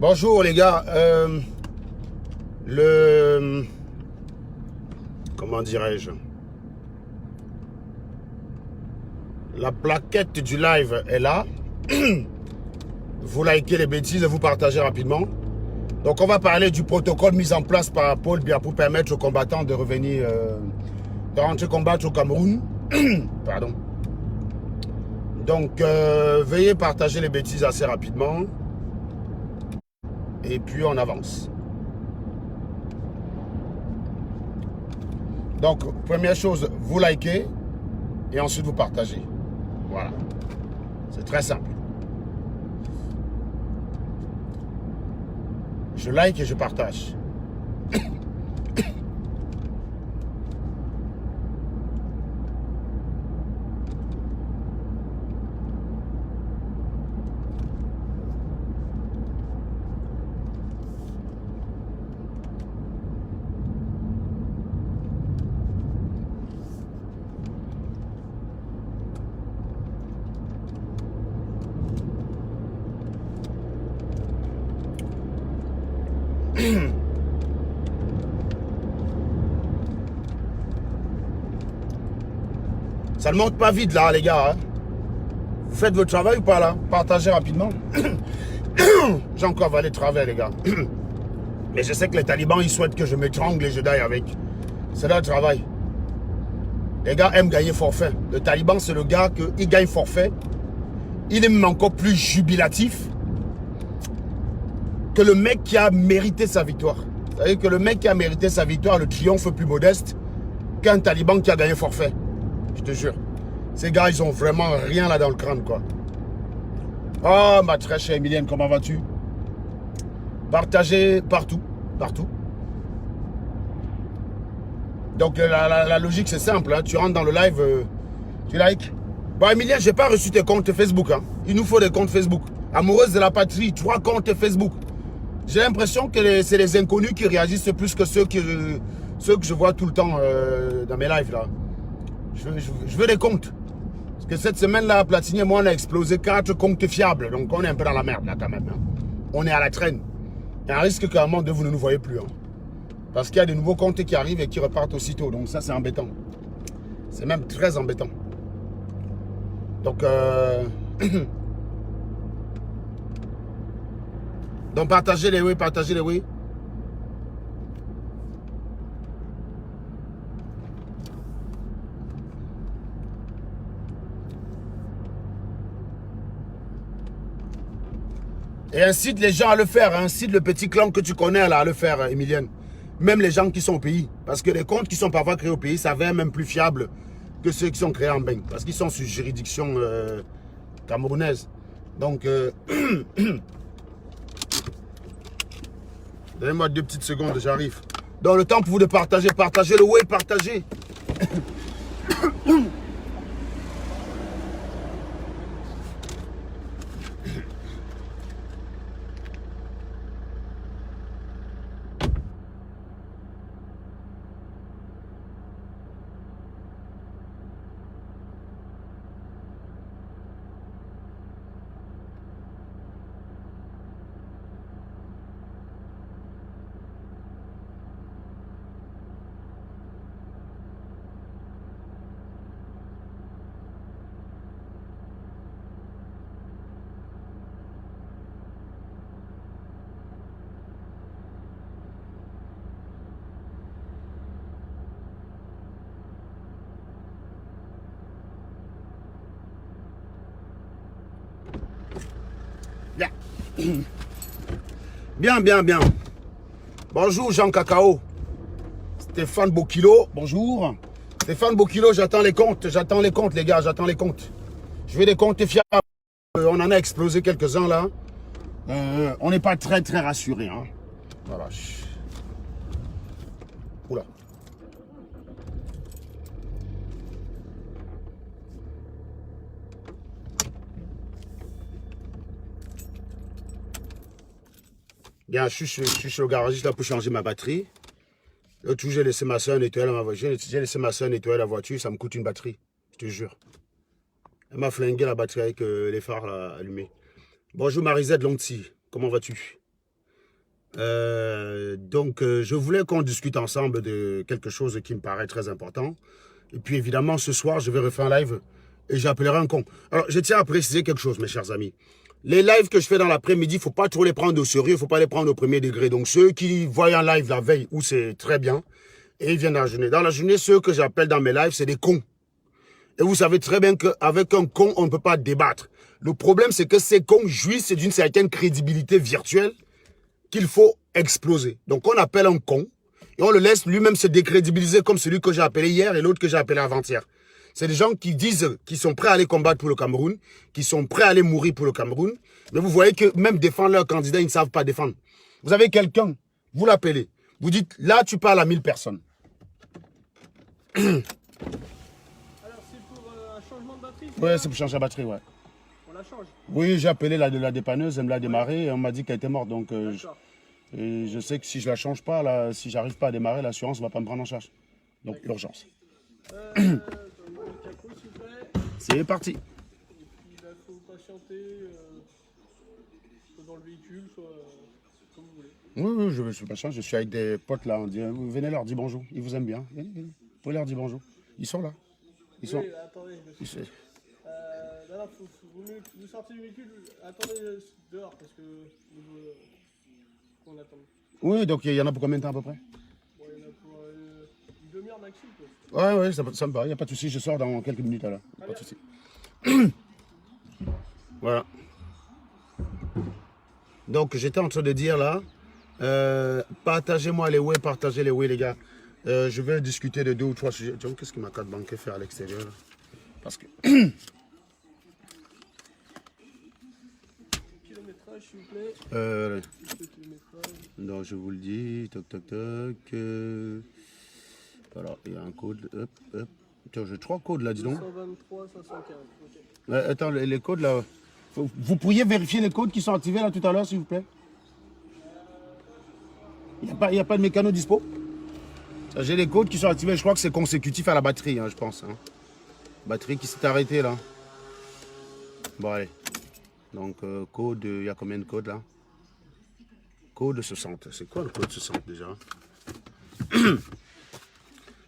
Bonjour les gars. Comment dirais-je? La plaquette du live est là. Vous likez les bêtises et vous partagez rapidement. Donc on va parler du protocole mis en place par Paul Biya pour permettre aux combattants de revenir, de rentrer combattre au Cameroun. Pardon. Donc veuillez partager les bêtises assez rapidement. Et puis on avance. Donc première chose, vous likez et ensuite vous partagez. Voilà. C'est très simple. Je like et je partage. Ça ne monte pas vite là les gars. Hein. Vous faites votre travail ou pas là? Partagez rapidement. J'ai encore avalé le travail les gars. Mais je sais que les talibans ils souhaitent que je m'étrangle et je daille avec. C'est là le travail. Les gars aiment gagner forfait. Le taliban c'est le gars qui gagne forfait. Il est même encore plus jubilatif que le mec qui a mérité sa victoire. C'est-à-dire que le mec qui a mérité sa victoire, le triomphe plus modeste qu'un taliban qui a gagné forfait. Je te jure. Ces gars, ils ont vraiment rien là dans le crâne, quoi. Oh, ma très chère Emilienne, comment vas-tu? Partagez partout, partout. Donc, la logique, c'est simple. Hein. Tu rentres dans le live, tu likes. Bon, Emilienne, j'ai pas reçu tes comptes Facebook. Hein. Il nous faut des comptes Facebook. Amoureuse de la patrie, 3 comptes Facebook. J'ai l'impression que c'est les inconnus qui réagissent plus que ceux que je vois tout le temps dans mes lives, là. Je veux des comptes. Parce que cette semaine-là, Platini et moi, on a explosé 4 comptes fiables. Donc, on est un peu dans la merde, là, quand même. Hein. On est à la traîne. Il y a un risque qu'à un moment donné, vous ne nous voyez plus. Hein. Parce qu'il y a des nouveaux comptes qui arrivent et qui repartent aussitôt. Donc, ça, c'est embêtant. C'est même très embêtant. Donc, donc partagez les oui, partagez les oui. Et incite les gens à le faire, incite le petit clan que tu connais là à le faire, Emilienne. Même les gens qui sont au pays. Parce que les comptes qui sont parfois créés au pays, ça va même plus fiable que ceux qui sont créés en Beng. Parce qu'ils sont sous juridiction camerounaise. Donc, donnez-moi 2 petites secondes, j'arrive. Donc le temps pour vous de partager, partagez le oui, partagez. Bien. Bien, bien, bien. Bonjour Jean Cacao. Stéphane Bokilo, bonjour. Stéphane Bokilo, j'attends les comptes les gars, j'attends les comptes. Je veux des comptes fiables. On en a explosé quelques-uns là. On n'est pas très rassuré. Hein. Voilà. Oula. Bien, je suis au garagiste là pour changer ma batterie. L'autre jour, j'ai laissé ma soeur nettoyer ma voiture. J'ai laissé ma soeur nettoyer la voiture, ça me coûte une batterie. Je te jure. Elle m'a flingué la batterie avec les phares là, allumés. Bonjour Marisette Longti, comment vas-tu? Je voulais qu'on discute ensemble de quelque chose qui me paraît très important. Et puis évidemment, ce soir, je vais refaire un live et j'appellerai un con. Alors, je tiens à préciser quelque chose, mes chers amis. Les lives que je fais dans l'après-midi, il ne faut pas trop les prendre au sérieux, il ne faut pas les prendre au premier degré. Donc, ceux qui voient un live la veille où c'est très bien, et ils viennent dans la journée. Dans la journée, ceux que j'appelle dans mes lives, c'est des cons. Et vous savez très bien qu'avec un con, on ne peut pas débattre. Le problème, c'est que ces cons jouissent d'une certaine crédibilité virtuelle qu'il faut exploser. Donc, on appelle un con et on le laisse lui-même se décrédibiliser comme celui que j'ai appelé hier et l'autre que j'ai appelé avant-hier. C'est des gens qui disent qu'ils sont prêts à aller combattre pour le Cameroun, qui sont prêts à aller mourir pour le Cameroun. Mais vous voyez que même défendre leur candidat, ils ne savent pas défendre. Vous avez quelqu'un, vous l'appelez, vous dites, là, tu parles à 1000 personnes. Alors, c'est pour un changement de batterie? Oui, c'est pour changer la batterie, ouais. On la change? Oui, j'ai appelé la dépanneuse, elle me l'a démarré et on m'a dit qu'elle était morte. Donc, je sais que si je la change pas, là, si j'arrive pas à démarrer, l'assurance ne va pas me prendre en charge. Donc, urgence. C'est parti. Et puis, il faut patienter soit dans le véhicule, soit comme vous voulez. Oui, je suis patient. Je suis avec des potes là. On dit, venez leur dire bonjour. Ils vous aiment bien. Venez. Vous pouvez leur dire bonjour. Ils sont là. Ils sont. Oui, attendez, monsieur. Là, vaut mieux que vous sortez du véhicule. Attendez dehors parce que on attend. Oui, donc il y en a pour combien de temps à peu près? Bon, il y en a pour une demi-heure maxi, quoi. Ouais, ça me va. Il n'y a pas de souci. Je sors dans quelques minutes alors. Pas de souci. Voilà. Donc j'étais en train de dire là, partagez-moi les ouais, partagez les ouais les gars. Je vais discuter de 2 ou 3 sujets. Qu'est-ce que ma carte bancaire fait à l'extérieur là? Parce que... Kilométrage, s'il vous plaît. Donc je vous le dis, toc toc toc. Voilà, il y a un code. Hop, hop. Tiens, j'ai 3 codes là, dis donc. 123, 515. Ok. Attends, les codes là. Vous pourriez vérifier les codes qui sont activés là tout à l'heure, s'il vous plaît? Il n'y a pas de mécano dispo? J'ai les codes qui sont activés, je crois que c'est consécutif à la batterie, hein, je pense. Hein. Batterie qui s'est arrêtée là. Bon, allez. Donc, code, il y a combien de codes là? Code 60. C'est quoi le code 60 déjà?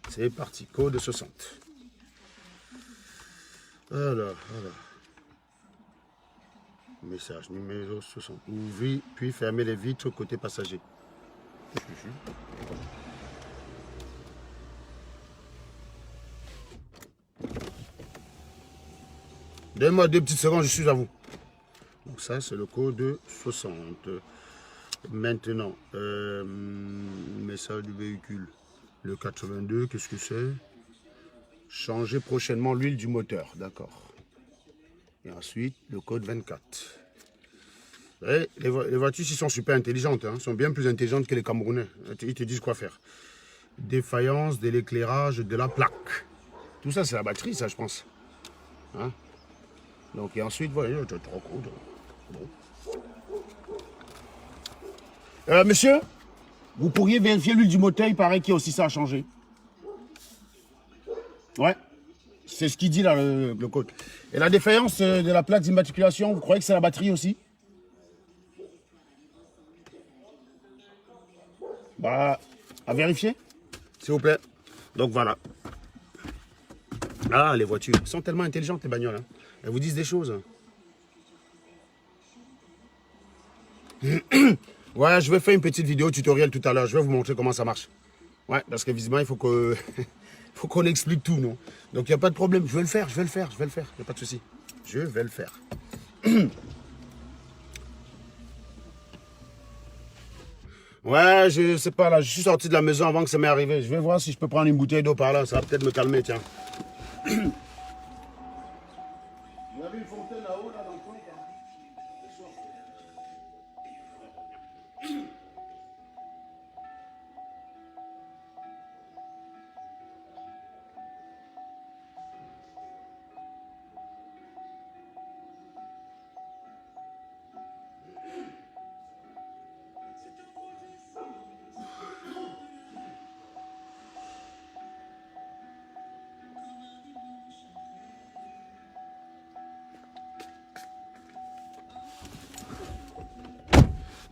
C'est parti, code 60. Alors. Message numéro 60. Ouvrir, puis fermer les vitres côté passager. Donnez-moi 2 petites secondes, je suis à vous. Donc ça, c'est le code 60. Maintenant, message du véhicule. Le 82, qu'est-ce que c'est? Changer prochainement l'huile du moteur, d'accord. Et ensuite, le code 24. Et les voitures ici sont super intelligentes, hein, sont bien plus intelligentes que les Camerounais. Ils te disent quoi faire. Défaillance de l'éclairage de la plaque. Tout ça, c'est la batterie, ça, je pense. Hein? Donc, et ensuite, voyez, tu as 3 codes. Bon. Monsieur, vous pourriez vérifier l'huile du moteur, il paraît qu'il y a aussi ça à changer. Ouais. C'est ce qu'il dit là, le code. Et la défaillance de la plaque d'immatriculation, vous croyez que c'est la batterie aussi? Bah, à vérifier, s'il vous plaît. Donc voilà. Ah, les voitures, elles sont tellement intelligentes, les bagnoles. Hein. Elles vous disent des choses. Ouais, je vais faire une petite vidéo tutoriel tout à l'heure. Je vais vous montrer comment ça marche. Ouais, parce que visiblement, il faut que... faut qu'on explique tout, non? Donc, il n'y a pas de problème. Je vais le faire. Il n'y a pas de souci. Je vais le faire. Ouais, je sais pas, là, je suis sorti de la maison avant que ça m'est arrivé. Je vais voir si je peux prendre une bouteille d'eau par là. Ça va peut-être me calmer, tiens. Vous avez une fontaine là-haut, là, dans le coin,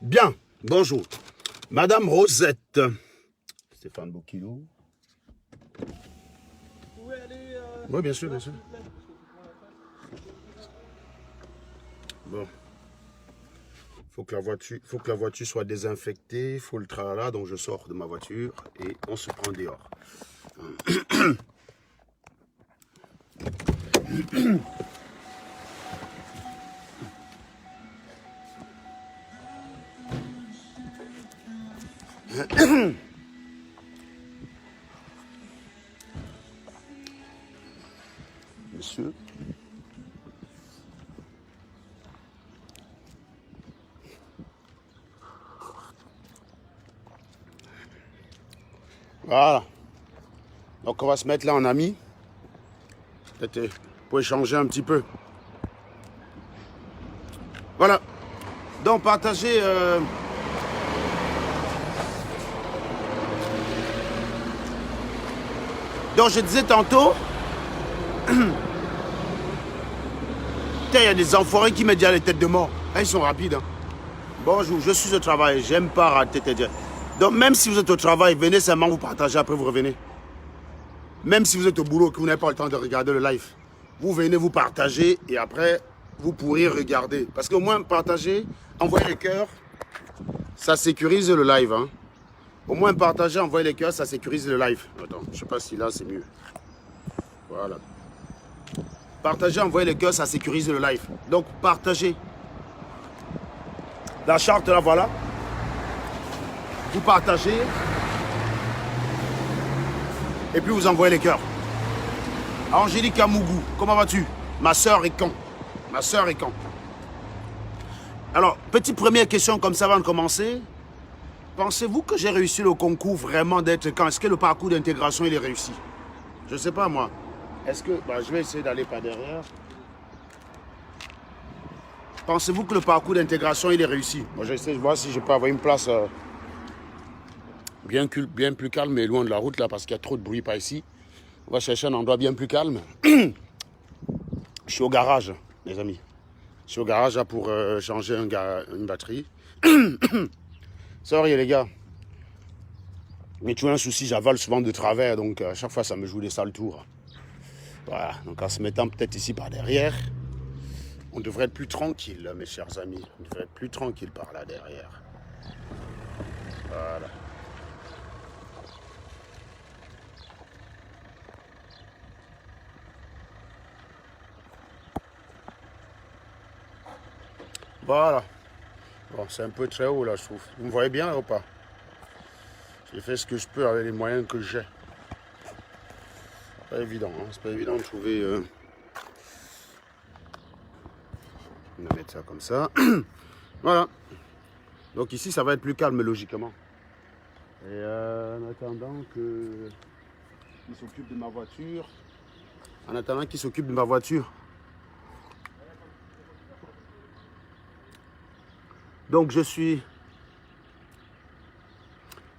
Bien, bonjour. Madame Rosette. Stéphane Bokilo. Vous pouvez aller... Oui, bien sûr, bien là, sûr. s'il vous plaît, parce que pour la Bon. Faut que la voiture soit désinfectée. Faut le tralala. Donc je sors de ma voiture et on se prend dehors. Monsieur. Voilà. Donc on va se mettre là en ami. Peut-être pour échanger un petit peu. Voilà. Donc partagez. Donc je disais tantôt. Il y a des enfoirés qui mettent déjà les têtes de mort. Là, ils sont rapides. Hein. Bonjour, je suis au travail. J'aime pas rater tes dieux. Donc même si vous êtes au travail, venez seulement vous partager, après vous revenez. Même si vous êtes au boulot, que vous n'avez pas le temps de regarder le live. Vous venez vous partager et après, vous pourrez regarder. Parce qu'au moins, partager, envoyer les cœurs, ça sécurise le live. Hein. Au moins, partager, envoyer les cœurs, ça sécurise le live. Attends, je sais pas si là, c'est mieux. Voilà. Partager, envoyer les cœurs, ça sécurise le live. Donc, partagez. La charte, là, voilà. Vous partagez. Et puis, vous envoyez les cœurs. Angélique Amougou, comment vas-tu? Ma soeur est quand? Ma soeur est quand? Alors, petite première question comme ça avant de commencer. Pensez-vous que j'ai réussi le concours vraiment d'être quand? Est-ce que le parcours d'intégration, il est réussi? Je ne sais pas, moi. Est-ce que... Bah, je vais essayer d'aller par derrière. Pensez-vous que le parcours d'intégration, il est réussi? Moi, je vais essayer de voir si je peux avoir une place bien plus calme et loin de la route, là, parce qu'il y a trop de bruit par ici. On va chercher un endroit bien plus calme. Je suis au garage, les amis. Je suis au garage là, pour changer une batterie. Sorry, les gars. Mais tu as un souci, j'avale souvent de travers, donc à chaque fois, ça me joue des sales tours. Voilà, donc en se mettant peut-être ici par derrière, on devrait être plus tranquille, mes chers amis. On devrait être plus tranquille par là derrière. Voilà. Voilà. Bon, c'est un peu très haut là, je trouve. Vous me voyez bien là, ou pas? J'ai fait ce que je peux avec les moyens que j'ai. Pas évident, hein? C'est pas évident de trouver... On va mettre ça comme ça. Voilà. Donc ici, ça va être plus calme logiquement. Et en attendant que... qu'il s'occupe de ma voiture. En attendant qu'il s'occupe de ma voiture. Donc je suis...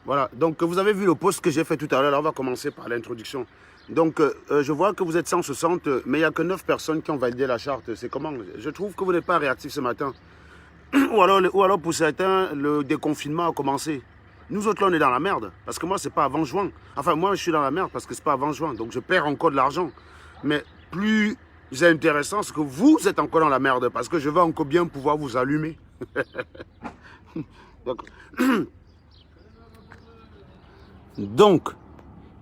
Voilà, donc vous avez vu le post que j'ai fait tout à l'heure. On va commencer par l'introduction. Donc je vois que vous êtes 160, mais il n'y a que 9 personnes qui ont validé la charte. C'est comment? Je trouve que vous n'êtes pas réactif ce matin. ou alors pour certains, le déconfinement a commencé. Nous autres là, on est dans la merde. Parce que moi, c'est pas avant juin. Enfin, moi, je suis dans la merde parce que c'est pas avant juin. Donc je perds encore de l'argent. Mais plus intéressant, c'est que vous êtes encore dans la merde. Parce que je vais encore bien pouvoir vous allumer. Donc,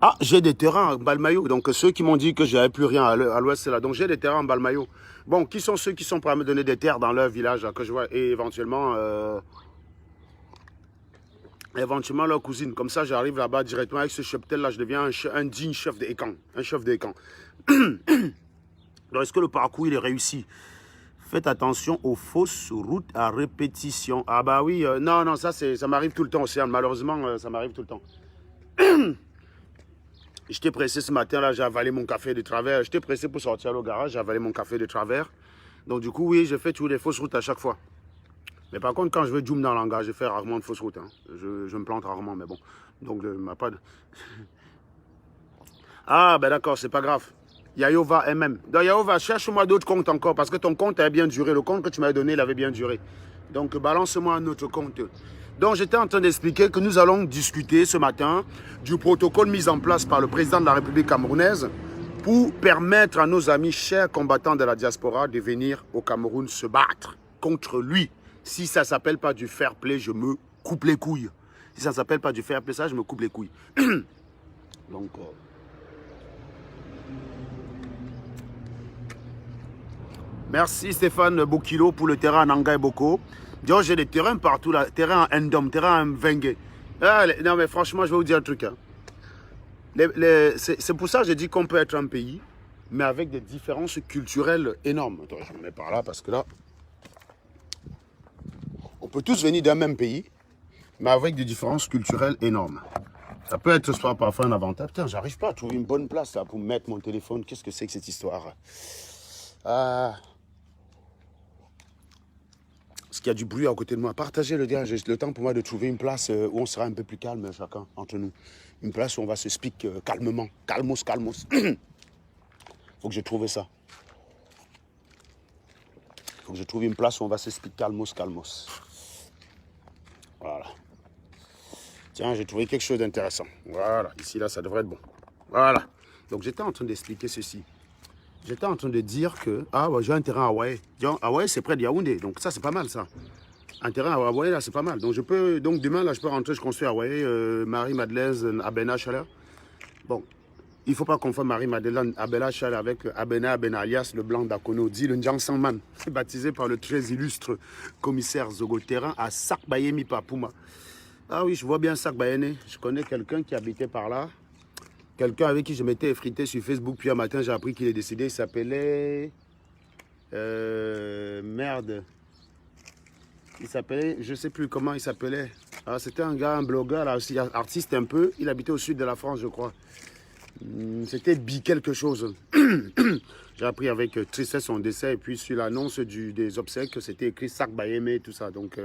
ah, j'ai des terrains en Balmayo. Donc, ceux qui m'ont dit que j'avais plus rien à l'ouest, c'est là. Donc, j'ai des terrains en Balmayo. Bon, qui sont ceux qui sont prêts à me donner des terres dans leur village, là, que je vois, et éventuellement leur cousine. Comme ça, j'arrive là-bas directement avec ce cheptel-là. Je deviens un digne chef de Ekan. Un chef de Ekan. Donc, est-ce que le parcours, il est réussi? Faites attention aux fausses routes à répétition. Ah bah oui, non, ça m'arrive tout le temps, Océane. Malheureusement, ça m'arrive tout le temps. J'étais pressé ce matin, là, j'ai avalé mon café de travers. J'étais pressé pour sortir au garage, j'ai avalé mon café de travers. Donc du coup, oui, je fais toujours des fausses routes à chaque fois. Mais par contre, quand je vais zoom dans l'engagé, je fais rarement de fausses routes. Hein. Je me plante rarement, mais bon. Donc, pas de... Ah, ben d'accord, c'est pas grave. Yayova MM. Donc Yayova, cherche-moi d'autres comptes encore, parce que ton compte a bien duré. Le compte que tu m'as donné, il avait bien duré. Donc balance-moi un autre compte. Donc, j'étais en train d'expliquer que nous allons discuter ce matin du protocole mis en place par le président de la République camerounaise pour permettre à nos amis chers combattants de la diaspora de venir au Cameroun se battre contre lui. Si ça ne s'appelle pas du fair play, je me coupe les couilles. Si ça ne s'appelle pas du fair play, ça, je me coupe les couilles. Donc... Merci Stéphane Boukilo pour le terrain en Nanga et Boko. J'ai des terrains partout là, terrain en Ndom, terrain en Vengue. Ah, non mais franchement, je vais vous dire un truc. Hein. C'est pour ça que j'ai dit qu'on peut être un pays, mais avec des différences culturelles énormes. Attends, je me mets par là parce que là, on peut tous venir d'un même pays, mais avec des différences culturelles énormes. Ça peut être soit parfois un avantage. Putain, j'arrive pas à trouver une bonne place là pour mettre mon téléphone. Qu'est-ce que c'est que cette histoire? Parce qu'il y a du bruit à côté de moi. Partagez le gars, j'ai le temps pour moi de trouver une place où on sera un peu plus calme chacun entre nous. Une place où on va se speak calmement. Calmos, calmos. Faut que je trouve ça. Faut que je trouve une place où on va se speak calmos, calmos. Voilà. Tiens, j'ai trouvé quelque chose d'intéressant. Voilà, ici, là, ça devrait être bon. Voilà. Donc, j'étais en train d'expliquer ceci. J'étais en train de dire que, j'ai un terrain à Hawaï. Hawaï, c'est près de Yaoundé. Donc, ça, c'est pas mal, ça. Un terrain à Hawaï, là, c'est pas mal. Donc, demain, là, je peux rentrer, je construis à Hawaï, Marie-Madeleine, Abena, Chala. Bon, il ne faut pas confondre Marie-Madeleine, Abena, Chala avec Abena, alias le blanc d'Akono, dit le Ndjang Sangman, baptisé par le très illustre commissaire Zogo. Terrain à Sakbayemi Papouma. Ah oui, je vois bien Sakbayene. Je connais quelqu'un qui habitait par là. Quelqu'un avec qui je m'étais effrité sur Facebook, puis un matin j'ai appris qu'il est décédé. Il s'appelait... merde. Il s'appelait... Je ne sais plus comment il s'appelait. Ah, c'était un gars, un blogueur, là aussi, artiste un peu. Il habitait au sud de la France, je crois. C'était Bi quelque chose. J'ai appris avec tristesse son décès. Et puis sur l'annonce des obsèques, c'était écrit Sakbayeme, tout ça. Donc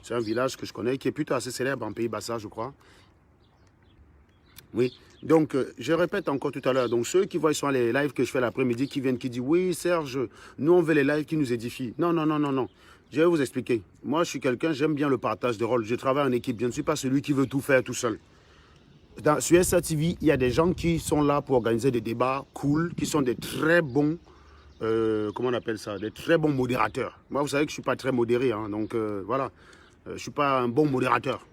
c'est un village que je connais, qui est plutôt assez célèbre en Pays Bassa, je crois. Oui, donc je répète encore tout à l'heure, donc ceux qui voient sur les lives que je fais l'après-midi, qui viennent, qui disent « Oui Serge, nous on veut les lives qui nous édifient ». Non, non, non, non, non. Je vais vous expliquer. Moi je suis quelqu'un, j'aime bien le partage de rôle. Je travaille en équipe, je ne suis pas celui qui veut tout faire tout seul. Sur SA TV, il y a des gens qui sont là pour organiser des débats cool, qui sont des très bons, comment on appelle ça, des très bons modérateurs. Moi vous savez que je ne suis pas très modéré, hein, donc voilà, je ne suis pas un bon modérateur.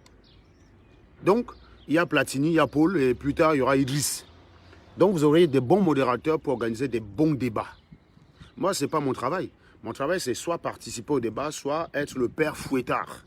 Donc, il y a Platini, il y a Paul et plus tard, il y aura Idriss. Donc, vous aurez des bons modérateurs pour organiser des bons débats. Moi, ce n'est pas mon travail. Mon travail, c'est soit participer au débat, soit être le père fouettard.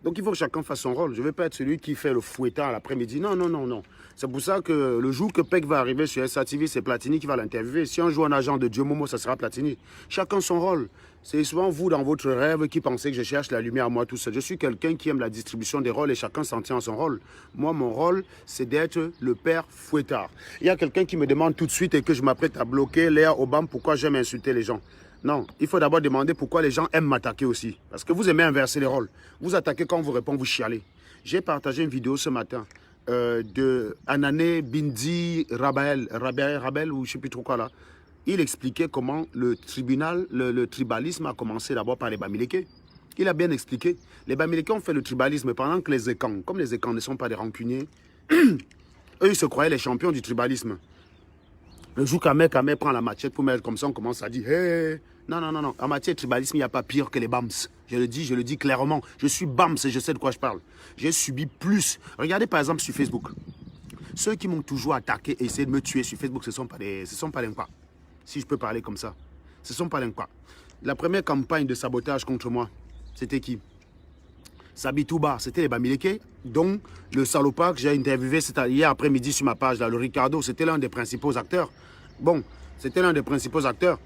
Donc, il faut que chacun fasse son rôle. Je ne vais pas être celui qui fait le fouettard l'après-midi. Non, non, non, non. C'est pour ça que le jour que Peck va arriver sur SATV, c'est Platini qui va l'interviewer. Si un jour un agent de Dieu Momo, ça sera Platini. Chacun son rôle. C'est souvent vous, dans votre rêve, qui pensez que je cherche la lumière à moi tout seul. Je suis quelqu'un qui aime la distribution des rôles et chacun s'en tient à son rôle. Moi, mon rôle, c'est d'être le père fouettard. Il y a quelqu'un qui me demande tout de suite et que je m'apprête à bloquer, Léa Obama, pourquoi j'aime insulter les gens. Non, il faut d'abord demander pourquoi les gens aiment m'attaquer aussi. Parce que vous aimez inverser les rôles. Vous attaquez quand on vous répond, vous chialez. J'ai partagé une vidéo ce matin de Anané Bindi Rabel, ou je ne sais plus trop quoi là. Il expliquait comment le tribalisme a commencé d'abord par les Bamileke. Il a bien expliqué. Les Bamileke ont fait le tribalisme pendant que les Ekans, comme les Ekans ne sont pas des rancuniers, eux ils se croyaient les champions du tribalisme. Le jour qu'Amé prend la machette pour mettre comme ça, on commence à dire hey. Non, non, non, non. En matière de tribalisme, il n'y a pas pire que les BAMS. Je le dis clairement. Je suis BAMS et je sais de quoi je parle. J'ai subi plus. Regardez par exemple sur Facebook. Ceux qui m'ont toujours attaqué et essayé de me tuer sur Facebook, ce ne sont pas les Nkwa. Si je peux parler comme ça. Ce ne sont pas les Nkwa. La première campagne de sabotage contre moi, c'était qui? Sabi Touba, c'était les Bamileke, dont le salopard que j'ai interviewé hier après-midi sur ma page, là, le Ricardo, c'était l'un des principaux acteurs. Bon, c'était l'un des principaux acteurs,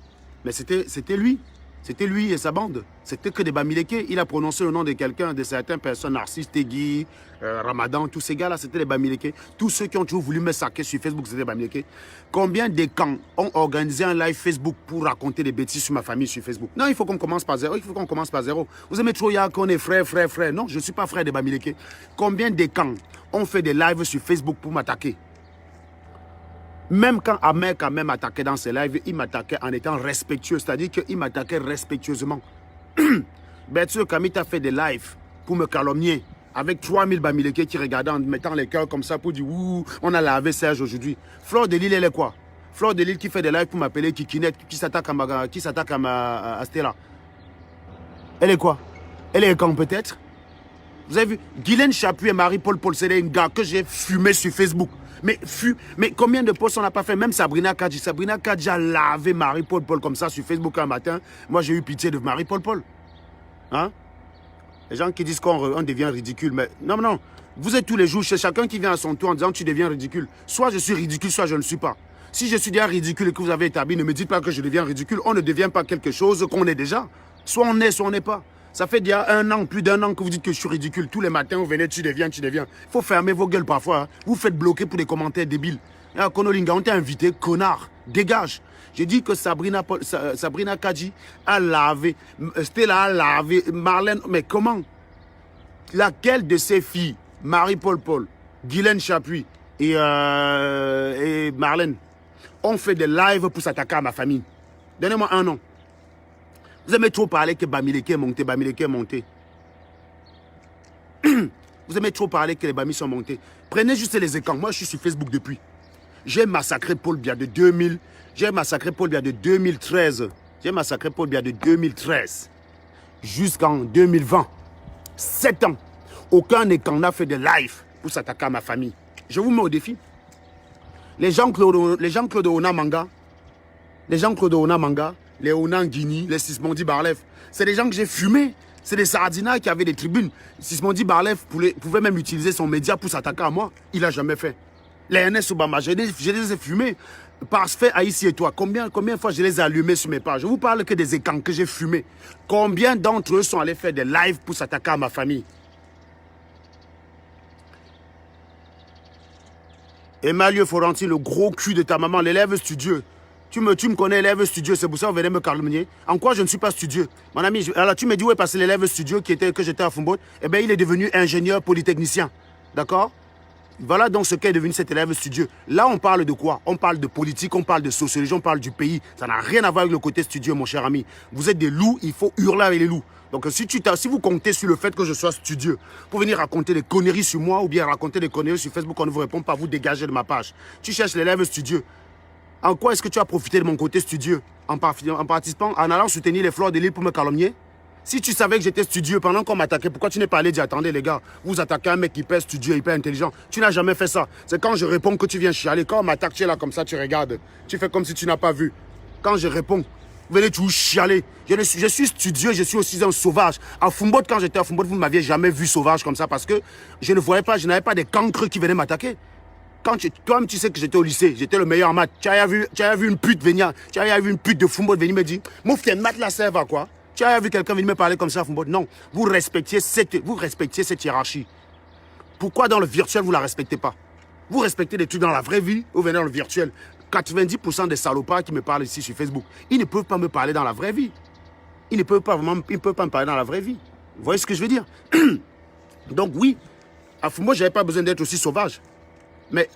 mais c'était lui. C'était lui et sa bande. C'était que des Bamileke. Il a prononcé le nom de quelqu'un, de certaines personnes, Narcisse Tegui, Ramadan, tous ces gars-là, c'était les Bamileke. Tous ceux qui ont toujours voulu me saquer sur Facebook, c'était les Bamileke. Combien de camps ont organisé un live Facebook pour raconter des bêtises sur ma famille sur Facebook? Non, il faut qu'on commence par zéro. Il faut qu'on commence par zéro. Vous aimez trop qu'on est frère. Non, je ne suis pas frère des Bamileke. Combien de camps ont fait des lives sur Facebook pour m'attaquer? Même quand Ahmed a même attaqué dans ses lives, il m'attaquait en étant respectueux, c'est-à-dire qu'il m'attaquait respectueusement. Berthieu Kamit a fait des lives pour me calomnier. avec 3000 Bamileke qui regardaient en mettant les cœurs comme ça pour dire ouh, on a lavé Serge aujourd'hui. Fleur de Lille, elle est quoi? Fleur de Lille qui fait des lives pour m'appeler Kikinet, qui s'attaque à Stella. Elle est quoi? Elle est quand peut-être? Vous avez vu? Guylaine Chapuis et Marie-Paul Paul, c'est des gars que j'ai fumé sur Facebook. Mais combien de posts on n'a pas fait? Même Sabrina Kadji. Sabrina Kadji a lavé Marie-Paul Paul comme ça sur Facebook un matin. Moi, j'ai eu pitié de Marie-Paul Paul. Hein? Les gens qui disent qu'on devient ridicule. Mais non. Vous êtes tous les jours chez chacun qui vient à son tour en disant tu deviens ridicule. Soit je suis ridicule, soit je ne le suis pas. Si je suis déjà ridicule et que vous avez établi, ne me dites pas que je deviens ridicule. On ne devient pas quelque chose qu'on est déjà. Soit on est, soit on n'est pas. Ça fait déjà un an, plus d'un an que vous dites que je suis ridicule. Tous les matins, vous venez, tu deviens. Il faut fermer vos gueules parfois. Hein. Vous faites bloquer pour des commentaires débiles. Ah, Konolinga, on t'a invité, connard. Dégage. J'ai dit que Sabrina Kadji a lavé, Stella a lavé, Marlène. Mais comment? Laquelle de ces filles, Marie-Paul Paul, Guylaine Chapuis et Marlène, ont fait des lives pour s'attaquer à ma famille? Donnez-moi un nom. Vous aimez trop parler que Bamileke est monté, Bamileke est monté. Vous aimez trop parler que les Bamis sont montés. Prenez juste les écrans. Moi, je suis sur Facebook depuis. J'ai massacré Paul Biya de 2000. J'ai massacré Paul Biya de 2013. J'ai massacré Paul Biya de 2013 jusqu'en 2020. 7 ans. Aucun écran n'a fait de live pour s'attaquer à ma famille. Je vous mets au défi. Les Jean-Claude Onamanga, les Onan Guigny, les Sismondi Barlev, c'est des gens que j'ai fumés. C'est des Sardina qui avaient des tribunes. Sismondi Barlev pouvait même utiliser son média pour s'attaquer à moi. Il n'a jamais fait. Les NS Obama, je les ai fumés. Parce fait à ici et toi. Combien de fois je les ai allumés sur mes pages? Je vous parle que des écrans que j'ai fumés. Combien d'entre eux sont allés faire des lives pour s'attaquer à ma famille? Emmanuel Foranti, le gros cul de ta maman, l'élève studieux. Tu me connais, élève studieux, c'est pour ça que vous venez me calomnier. En quoi je ne suis pas studieux? Mon ami, alors tu me dis où est passé l'élève studieux que j'étais à Fumbo? Eh bien, il est devenu ingénieur polytechnicien. D'accord? Voilà donc ce qu'est devenu cet élève studieux. Là, on parle de quoi? On parle de politique, on parle de sociologie, on parle du pays. Ça n'a rien à voir avec le côté studieux, mon cher ami. Vous êtes des loups, il faut hurler avec les loups. Donc, si vous comptez sur le fait que je sois studieux pour venir raconter des conneries sur moi ou bien raconter des conneries sur Facebook, on ne vous répond pas, vous dégagez de ma page. Tu cherches l'élève studieux. En quoi est-ce que tu as profité de mon côté studieux? En participant, en allant soutenir les Fleurs de Lille pour me calomnier? Si tu savais que j'étais studieux pendant qu'on m'attaquait, pourquoi tu n'es pas allé dire attendez les gars, vous attaquez un mec hyper studieux, hyper intelligent? Tu n'as jamais fait ça. C'est quand je réponds que tu viens chialer. Quand on m'attaque, tu es là comme ça, tu regardes. Tu fais comme si tu n'as pas vu. Quand je réponds, vous venez toujours chialer. Je suis studieux, je suis aussi un sauvage. À Fumbo, quand j'étais à Fumbo, vous ne m'aviez jamais vu sauvage comme ça parce que je ne voyais pas, je n'avais pas des cancres qui venaient m'attaquer. Toi-même, tu sais que j'étais au lycée, j'étais le meilleur en maths. Tu as vu une pute venir, tu as vu une pute de Fumbo venir me dire, mon frère, maths là, ça va quoi? Tu as vu quelqu'un venir me parler comme ça à Fumbo? Non, vous respectiez cette hiérarchie. Pourquoi dans le virtuel, vous ne la respectez pas? Vous respectez des trucs dans la vraie vie, vous venez dans le virtuel. 90% des salopards qui me parlent ici sur Facebook, ils ne peuvent pas me parler dans la vraie vie. Ils ne peuvent pas me parler dans la vraie vie. Vous voyez ce que je veux dire? Donc oui, à Fumbo, je n'avais pas besoin d'être aussi sauvage. Mais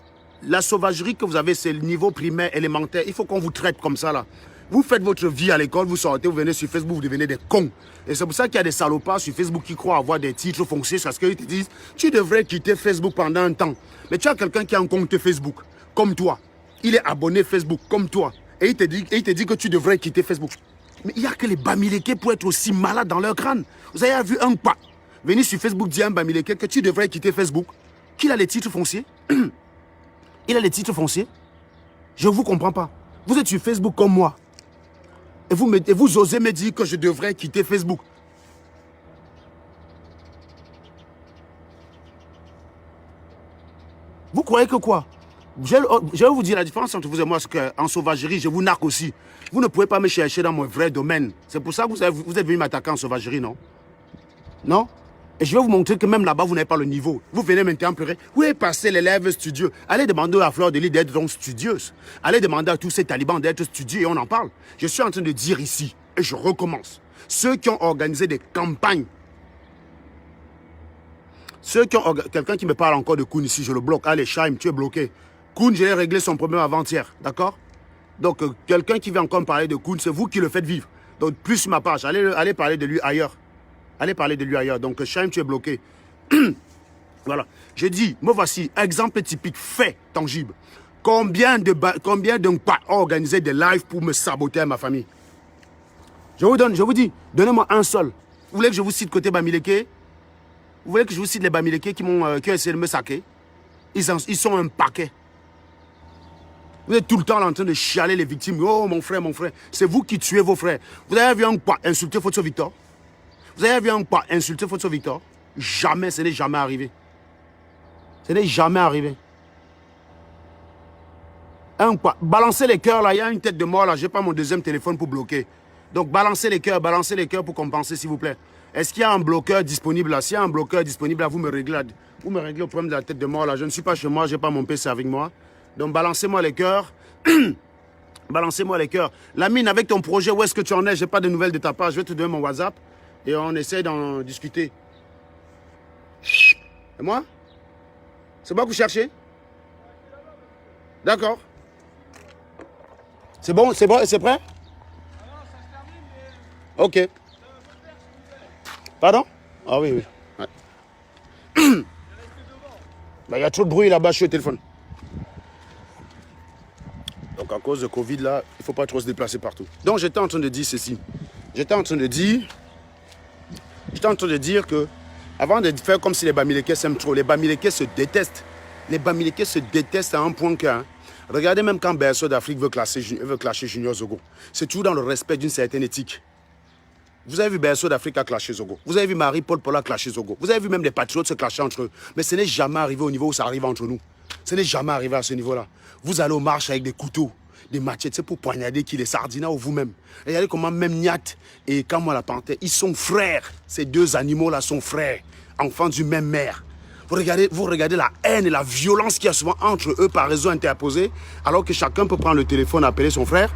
la sauvagerie que vous avez, c'est le niveau primaire, élémentaire. Il faut qu'on vous traite comme ça, là. Vous faites votre vie à l'école, vous sortez, vous venez sur Facebook, vous devenez des cons. Et c'est pour ça qu'il y a des salopards sur Facebook qui croient avoir des titres fonciers parce qu'ils te disent « Tu devrais quitter Facebook pendant un temps. » Mais tu as quelqu'un qui a un compte Facebook, comme toi. Il est abonné Facebook, comme toi. Et il te dit que tu devrais quitter Facebook. Mais il n'y a que les Bamileke pour être aussi malades dans leur crâne. Vous avez vu un pas venir sur Facebook dire à un Bamileke que tu devrais quitter Facebook, qu'il a les titres fonciers. Il a les titres fonciers. Je ne vous comprends pas. Vous êtes sur Facebook comme moi. Et vous osez me dire que je devrais quitter Facebook. Vous croyez que quoi? Je vais vous dire la différence entre vous et moi, c'est qu'en sauvagerie, je vous narque aussi. Vous ne pouvez pas me chercher dans mon vrai domaine. C'est pour ça que vous êtes venu m'attaquer en sauvagerie, non? Non? Et je vais vous montrer que même là-bas, vous n'avez pas le niveau. Vous venez maintenant pleurer. Où est passé l'élève studieux? Allez demander à Fleur de Lille d'être donc studieuse. Allez demander à tous ces talibans d'être studieux et on en parle. Je suis en train de dire ici, et je recommence, ceux qui ont organisé des campagnes, quelqu'un qui me parle encore de Koun ici, je le bloque. Allez, Chaim, tu es bloqué. Koun, j'ai réglé son problème avant-hier, d'accord? Donc, quelqu'un qui vient encore me parler de Koun, c'est vous qui le faites vivre. Donc, plus sur ma page, allez parler de lui ailleurs. Allez parler de lui ailleurs. Donc, Chaim, tu es bloqué. Voilà. Je dis, me voici, exemple typique, fait, tangible. Combien de pas organiser des lives pour me saboter à ma famille? Je vous dis, donnez-moi un seul. Vous voulez que je vous cite côté Bamileke? Vous voulez que je vous cite les Bamileke qui ont essayé de me saquer? Ils sont un paquet. Vous êtes tout le temps là en train de chialer les victimes. Oh mon frère, c'est vous qui tuez vos frères. Vous avez vu un pas insulter Foto Victor? Vous avez vu un pas insulter Foto Victor? Jamais, ce n'est jamais arrivé. Ce n'est jamais arrivé. Un pas. Balancez les cœurs là, il y a une tête de mort là, je n'ai pas mon deuxième téléphone pour bloquer. Donc balancez les cœurs pour compenser s'il vous plaît. Est-ce qu'il y a un bloqueur disponible là? S'il y a un bloqueur disponible là, vous me réglez le problème de la tête de mort là. Je ne suis pas chez moi, je n'ai pas mon PC avec moi. Donc balancez-moi les cœurs. Balancez-moi les cœurs. Lamine, avec ton projet, où est-ce que tu en es? Je n'ai pas de nouvelles de ta part. Je vais te donner mon WhatsApp et on essaie d'en discuter. Et moi? C'est moi que vous cherchez? D'accord. C'est bon, c'est prêt? Ok. Pardon? Ah oui. Ouais. Il y a trop de bruit là-bas, je suis au téléphone. Donc à cause de Covid là, il ne faut pas trop se déplacer partout. Donc j'étais en train de dire ceci. J'étais en train de dire que avant de faire comme si les Bamileke s'aiment trop, les Bamileke se détestent. Les Bamileke se détestent à un point que... regardez même quand Berceau d'Afrique veut clasher Junior Zogo. C'est toujours dans le respect d'une certaine éthique. Vous avez vu Berceau d'Afrique a clashé Zogo. Vous avez vu Marie-Paul Paul a clashé Zogo. Vous avez vu même les patriotes se clasher entre eux. Mais ce n'est jamais arrivé au niveau où ça arrive entre nous. Ce n'est jamais arrivé à ce niveau-là. Vous allez aux marches avec des couteaux, des machettes, c'est pour poignarder qui, les Sardina ou vous-même. Regardez comment même Niat et Kamwa la Panthère, ils sont frères. Ces deux animaux-là sont frères, enfants d'une même mère. Vous regardez la haine et la violence qu'il y a souvent entre eux par réseau interposé, alors que chacun peut prendre le téléphone et appeler son frère.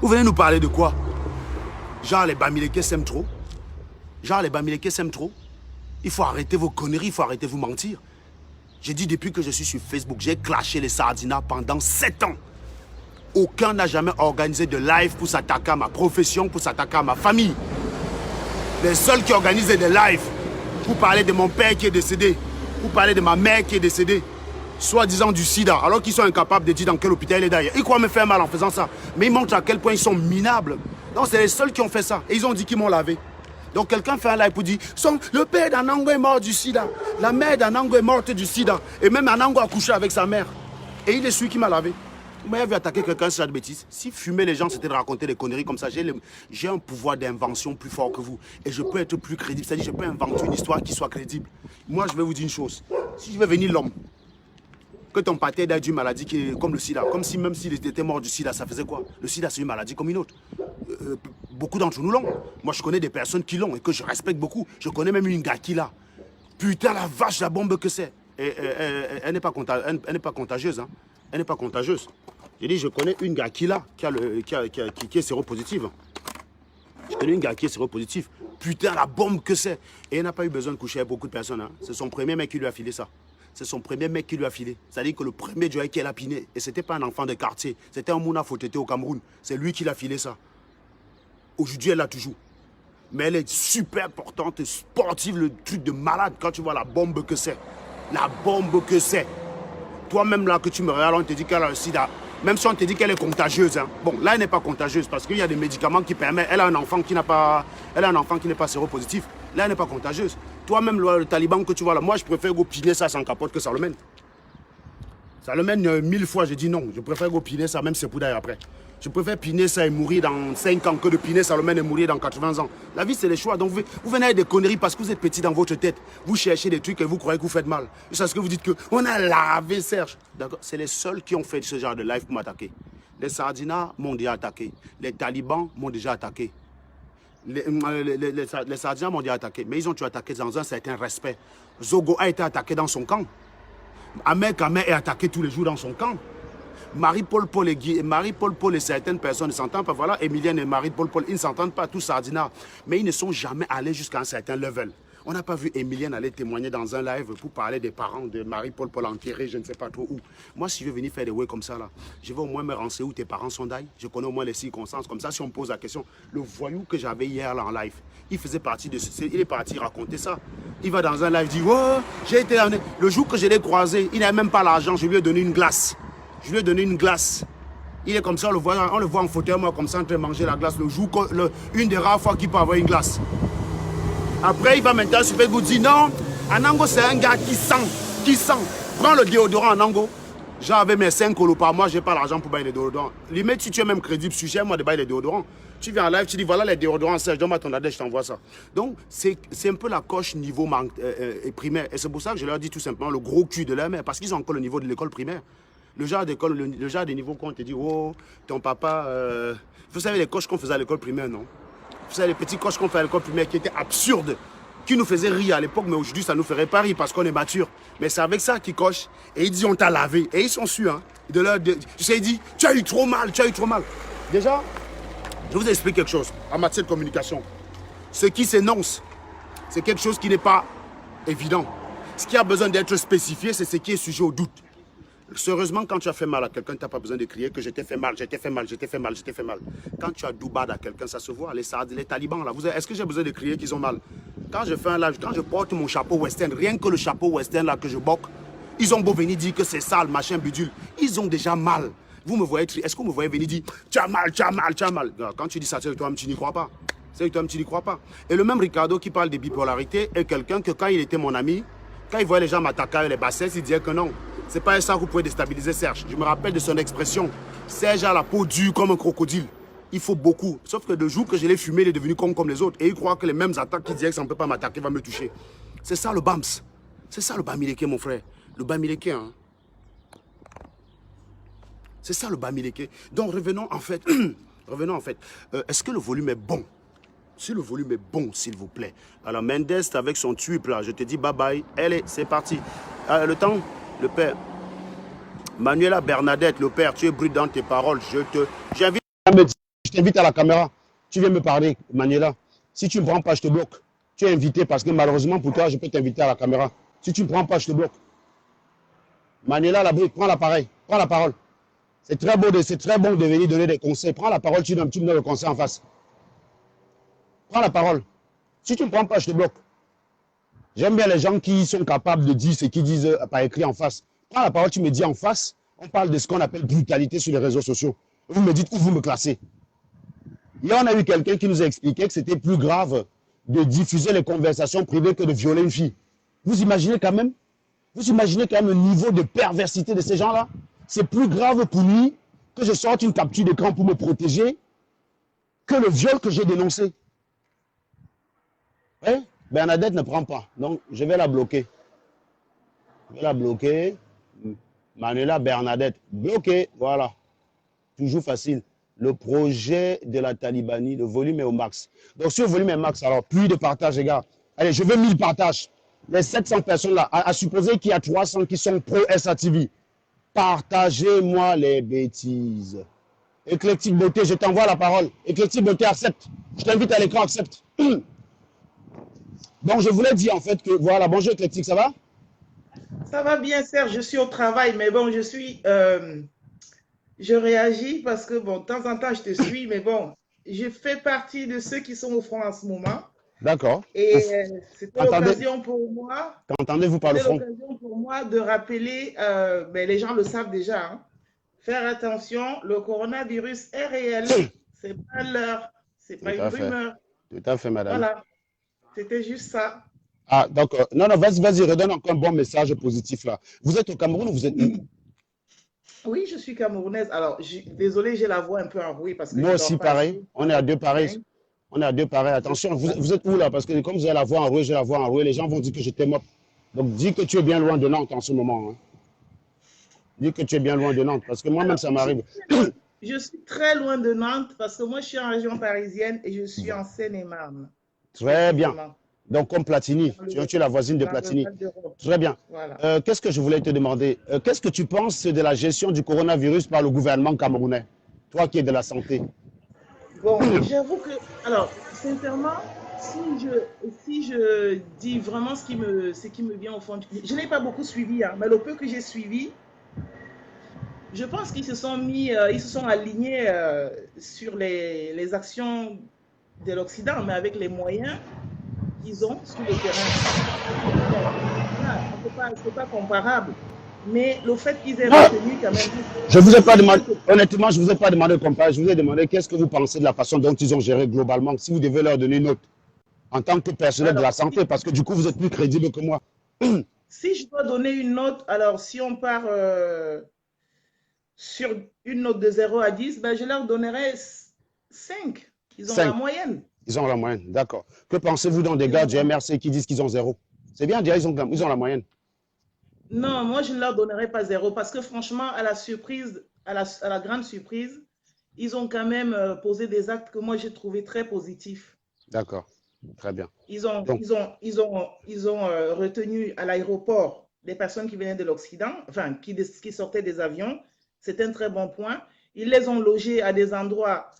Vous venez nous parler de quoi? Genre les Bamileke s'aiment trop? Genre les Bamileke s'aiment trop? Il faut arrêter vos conneries, il faut arrêter de vous mentir. J'ai dit depuis que je suis sur Facebook, j'ai clashé les Sardina pendant 7 ans. Aucun n'a jamais organisé de live pour s'attaquer à ma profession, pour s'attaquer à ma famille. Les seuls qui organisaient des lives pour parler de mon père qui est décédé, pour parler de ma mère qui est décédée, soi-disant du sida, alors qu'ils sont incapables de dire dans quel hôpital il est d'ailleurs. Ils croient me faire mal en faisant ça, mais ils montrent à quel point ils sont minables. Donc c'est les seuls qui ont fait ça, et ils ont dit qu'ils m'ont lavé. Donc quelqu'un fait un live pour dire, le père d'Anango est mort du sida, la mère d'Anango est morte du sida, et même Anango a couché avec sa mère. Et il est celui qui m'a lavé. Vous m'avez vu attaquer quelqu'un sur cette bêtise. Si fumer les gens, c'était de raconter des conneries comme ça, j'ai un pouvoir d'invention plus fort que vous. Et je peux être plus crédible, c'est-à-dire je peux inventer une histoire qui soit crédible. Moi, je vais vous dire une chose. Si je vais venir l'homme, que ton pâté a une maladie qui est comme le sida, comme si même s'il était mort du sida, ça faisait quoi? Le sida, c'est une maladie comme une autre. Beaucoup d'entre nous l'ont. Moi, je connais des personnes qui l'ont et que je respecte beaucoup. Je connais même une gars qui l'a. Putain, la vache, la bombe que c'est. Elle n'est pas contagieuse. Hein. Elle n'est pas contagieuse. J'ai dit, je connais une gars qui l'a, qui est séropositive. Je connais une gars qui est séropositive. Putain, la bombe que c'est. Et elle n'a pas eu besoin de coucher avec beaucoup de personnes. Hein. C'est son premier mec qui lui a filé ça. C'est son premier mec qui lui a filé. C'est-à-dire que le premier Joël qui l'a piné, et c'était pas un enfant de quartier, c'était un Mouna Fotété au Cameroun. C'est lui qui l'a filé ça. Aujourd'hui, elle l'a toujours. Mais elle est super portante et sportive, le truc de malade quand tu vois la bombe que c'est. La bombe que c'est. Toi-même là que tu me regardes, on te dit qu'elle a le sida. Même si on te dit qu'elle est contagieuse. Hein. Bon, là, elle n'est pas contagieuse parce qu'il y a des médicaments qui permettent. Elle a un enfant qui n'est pas séropositif. Là, elle n'est pas contagieuse. Toi-même, le taliban que tu vois là, moi, je préfère go piner ça sans capote que ça le mène. Ça le mène 1000 fois, j'ai dit non. Je préfère go piner ça, même si c'est pour d'ailleurs après. Je préfère piner ça et mourir dans 5 ans que de piner ça le mène et mourir dans 80 ans. La vie, c'est les choix. Donc, vous venez avec des conneries parce que vous êtes petit dans votre tête. Vous cherchez des trucs et vous croyez que vous faites mal. C'est ce que vous dites qu'on a lavé Serge. D'accord. C'est les seuls qui ont fait ce genre de live pour m'attaquer. Les Sardinas m'ont déjà attaqué. Les talibans m'ont déjà attaqué. Les Sardinas m'ont déjà attaqué. Mais ils ont tué attaqué dans un certain respect. Zogo a été attaqué dans son camp. Ahmed Kameh est attaqué tous les jours dans son camp. Marie-Paul Paul et certaines personnes ne s'entendent pas. Voilà, Emilienne et Marie-Paul Paul, ils ne s'entendent pas, tous Sardina. Mais ils ne sont jamais allés jusqu'à un certain level. On n'a pas vu Emilienne aller témoigner dans un live pour parler des parents de Marie-Paul Paul enterré, je ne sais pas trop où. Moi, si je veux venir faire des way comme ça, là, je vais au moins me renseigner où tes parents sont d'ailleurs. Je connais au moins les circonstances. Comme ça, si on me pose la question, le voyou que j'avais hier là en live, il faisait partie de ce... Il est parti raconter ça. Il va dans un live, dit, oh, j'ai été amené. Le jour que je l'ai croisé, il n'avait même pas l'argent, je lui ai donné une glace. Je lui ai donné une glace. Il est comme ça, on le voit en fauteuil, moi, comme ça, en train de manger la glace. Le jour, une des rares fois qu'il peut avoir une glace. Après, il va maintenant sur Facebook dire non, Anango, c'est un gars qui sent. Prends le déodorant Anango. J'avais mes 5 colos par mois, je n'ai pas l'argent pour bailler les déodorants. Limite, si tu es même crédible, sujet, moi, de bailler les déodorants. Tu viens en live, tu dis voilà les déodorants, Serge, donne-moi ton adresse, je t'envoie ça. Donc, c'est un peu la coche niveau primaire. Et c'est pour ça que je leur dis tout simplement le gros cul de leur mère, parce qu'ils ont encore le niveau de l'école primaire. Le genre d'école, le genre de niveau qu'on te dit, oh, ton papa. Vous savez les coches qu'on faisait à l'école primaire, non? Vous savez les petits coches qu'on fait à l'école primaire qui étaient absurdes, qui nous faisaient rire à l'époque, mais aujourd'hui ça nous ferait pas rire parce qu'on est mature. Mais c'est avec ça qu'ils cochent. Et ils disent on t'a lavé. Et ils sont sûrs. Hein, tu sais, ils disent tu as eu trop mal, tu as eu trop mal. Déjà, je vous explique quelque chose en matière de communication. Ce qui s'énonce, c'est quelque chose qui n'est pas évident. Ce qui a besoin d'être spécifié, c'est ce qui est sujet au doute. Sérieusement, quand tu as fait mal à quelqu'un, tu n'as pas besoin de crier que je t'ai fait mal, je t'ai fait mal, je t'ai fait mal, je t'ai fait mal. Quand tu as doubad à quelqu'un, ça se voit. Les talibans, là, est-ce que j'ai besoin de crier qu'ils ont mal? Quand je fais un live, quand je porte mon chapeau western, rien que le chapeau western là que je boque, ils ont beau venir dire que c'est sale, machin, bidule. Ils ont déjà mal. Vous me voyez, est-ce que vous me voyez venir dire tu as mal, tu as mal, tu as mal? Quand tu dis ça, c'est toi-même, tu n'y crois pas. C'est toi-même, tu n'y crois pas. Et le même Ricardo qui parle de bipolarité est quelqu'un que quand il était mon ami, quand il voyait les gens m'attaquer avec les bassesses, il disait que non. C'est pas ça que vous pouvez déstabiliser Serge. Je me rappelle de son expression. Serge a la peau dure comme un crocodile. Il faut beaucoup. Sauf que le jour que je l'ai fumé, il est devenu comme les autres. Et il croit que les mêmes attaques qu'il disait que ça ne peut pas m'attaquer va me toucher. C'est ça le BAMS. C'est ça le Bamileke, mon frère. Le Bamileke, hein. C'est ça le Bamileke. Donc revenons en fait. Est-ce que le volume est bon? Si le volume est bon, s'il vous plaît. Alors Mendes avec son tube là, je te dis bye bye. Allez, c'est parti. Le temps, le père. Manuela Bernadette, le père, tu es brut dans tes paroles. Je t'invite à la caméra. Tu viens me parler, Manuela. Si tu ne me prends pas, je te bloque. Tu es invité parce que malheureusement pour toi, je peux t'inviter à la caméra. Si tu ne me prends pas, je te bloque. Manuela, la brute, prends l'appareil. Prends la parole. C'est très bon de venir donner des conseils. Prends la parole, tu me donnes le conseil en face. Prends la parole. Si tu ne me prends pas, je te bloque. J'aime bien les gens qui sont capables de dire ce qu'ils disent par écrit en face. Prends la parole, tu me dis en face. On parle de ce qu'on appelle brutalité sur les réseaux sociaux. Vous me dites où vous me classez. Hier, on a eu quelqu'un qui nous a expliqué que c'était plus grave de diffuser les conversations privées que de violer une fille. Vous imaginez quand même? Vous imaginez quand même le niveau de perversité de ces gens-là? C'est plus grave pour lui que je sorte une capture d'écran pour me protéger que le viol que j'ai dénoncé. Eh? Bernadette ne prend pas. Donc, je vais la bloquer. Je vais la bloquer. Manuela Bernadette. Bloquée. Voilà. Toujours facile. Le projet de la Talibanie, le volume est au max. Donc, si le volume est max, alors plus de partage, les gars. Allez, je veux 1000 partages. Les 700 personnes là, à supposer qu'il y a 300 qui sont pro-SATV. Partagez-moi les bêtises. Éclectique Beauté, je t'envoie la parole. Éclectique Beauté, accepte. Je t'invite à l'écran, accepte. Donc, je voulais dire en fait que, voilà, bonjour Éclectique, ça va? Ça va bien, Serge, je suis au travail, mais bon, je réagis parce que, bon, de temps en temps, je te suis, mais bon, je fais partie de ceux qui sont au front en ce moment. D'accord. Et c'était l'occasion pour moi. Qu'entendez-vous par le front? C'était l'occasion pour moi de rappeler, ben, les gens le savent déjà, hein, faire attention, le coronavirus est réel, c'est pas l'heure, c'est pas une rumeur. Tout à fait, madame. Voilà, c'était juste ça. Ah, donc, non, vas-y, redonne encore un bon message positif là. Vous êtes au Cameroun ou vous êtes où? Oui, je suis camerounaise. Alors, désolé, j'ai la voix un peu enrouée parce que moi aussi, pareil. On est à deux pareils. On est à deux pareils. Attention, vous êtes où là? Parce que comme j'ai la voix enrouée, j'ai la voix enrouée. Les gens vont dire que j'étais mort. Donc, dis que tu es bien loin de Nantes en ce moment. Hein. Dis que tu es bien loin de Nantes parce que moi-même, ça m'arrive. Je suis très loin de Nantes parce que moi, je suis en région parisienne et je suis en Seine-et-Marne. Très bien. Donc, comme Platini, tu es la voisine de Platini. Très bien. Voilà. Qu'est-ce que je voulais te demander? Qu'est-ce que tu penses de la gestion du coronavirus par le gouvernement camerounais? Toi qui es de la santé. Bon, j'avoue que, alors, sincèrement, si je dis vraiment ce qui me vient au fond, je n'ai pas beaucoup suivi, hein, mais le peu que j'ai suivi, je pense qu'ils se sont mis, ils se sont alignés sur les actions de l'Occident, mais avec les moyens qu'ils ont sur le terrain. Bon, voilà, c'est pas comparable. Mais le fait qu'ils aient Non, retenu quand même, je vous ai pas c'est demandé, quelque honnêtement, je vous ai pas demandé de comparer, je vous ai demandé qu'est-ce que vous pensez de la façon dont ils ont géré globalement, si vous devez leur donner une note en tant que personnel de Alors, la santé, parce que du coup, vous êtes plus crédible que moi. si je dois donner une note, alors si on part sur une note de 0 à 10, ben, je leur donnerais 5. Ils ont la 5, moyenne. ils ont la moyenne, d'accord. Que pensez-vous donc des Ils gars ont du la... MRC qui disent qu'ils ont 0? C'est bien déjà, ils ont la moyenne. Non, moi, je ne leur donnerais pas 0 parce que franchement, à la surprise, à la grande surprise, ils ont quand même posé des actes que moi, j'ai trouvé très positifs. D'accord, très bien. Ils ont, Donc, ils ont, ils ont, ils ont retenu à l'aéroport des personnes qui venaient de l'Occident, enfin, qui sortaient des avions. C'est un très bon point. Ils les ont logés à des endroits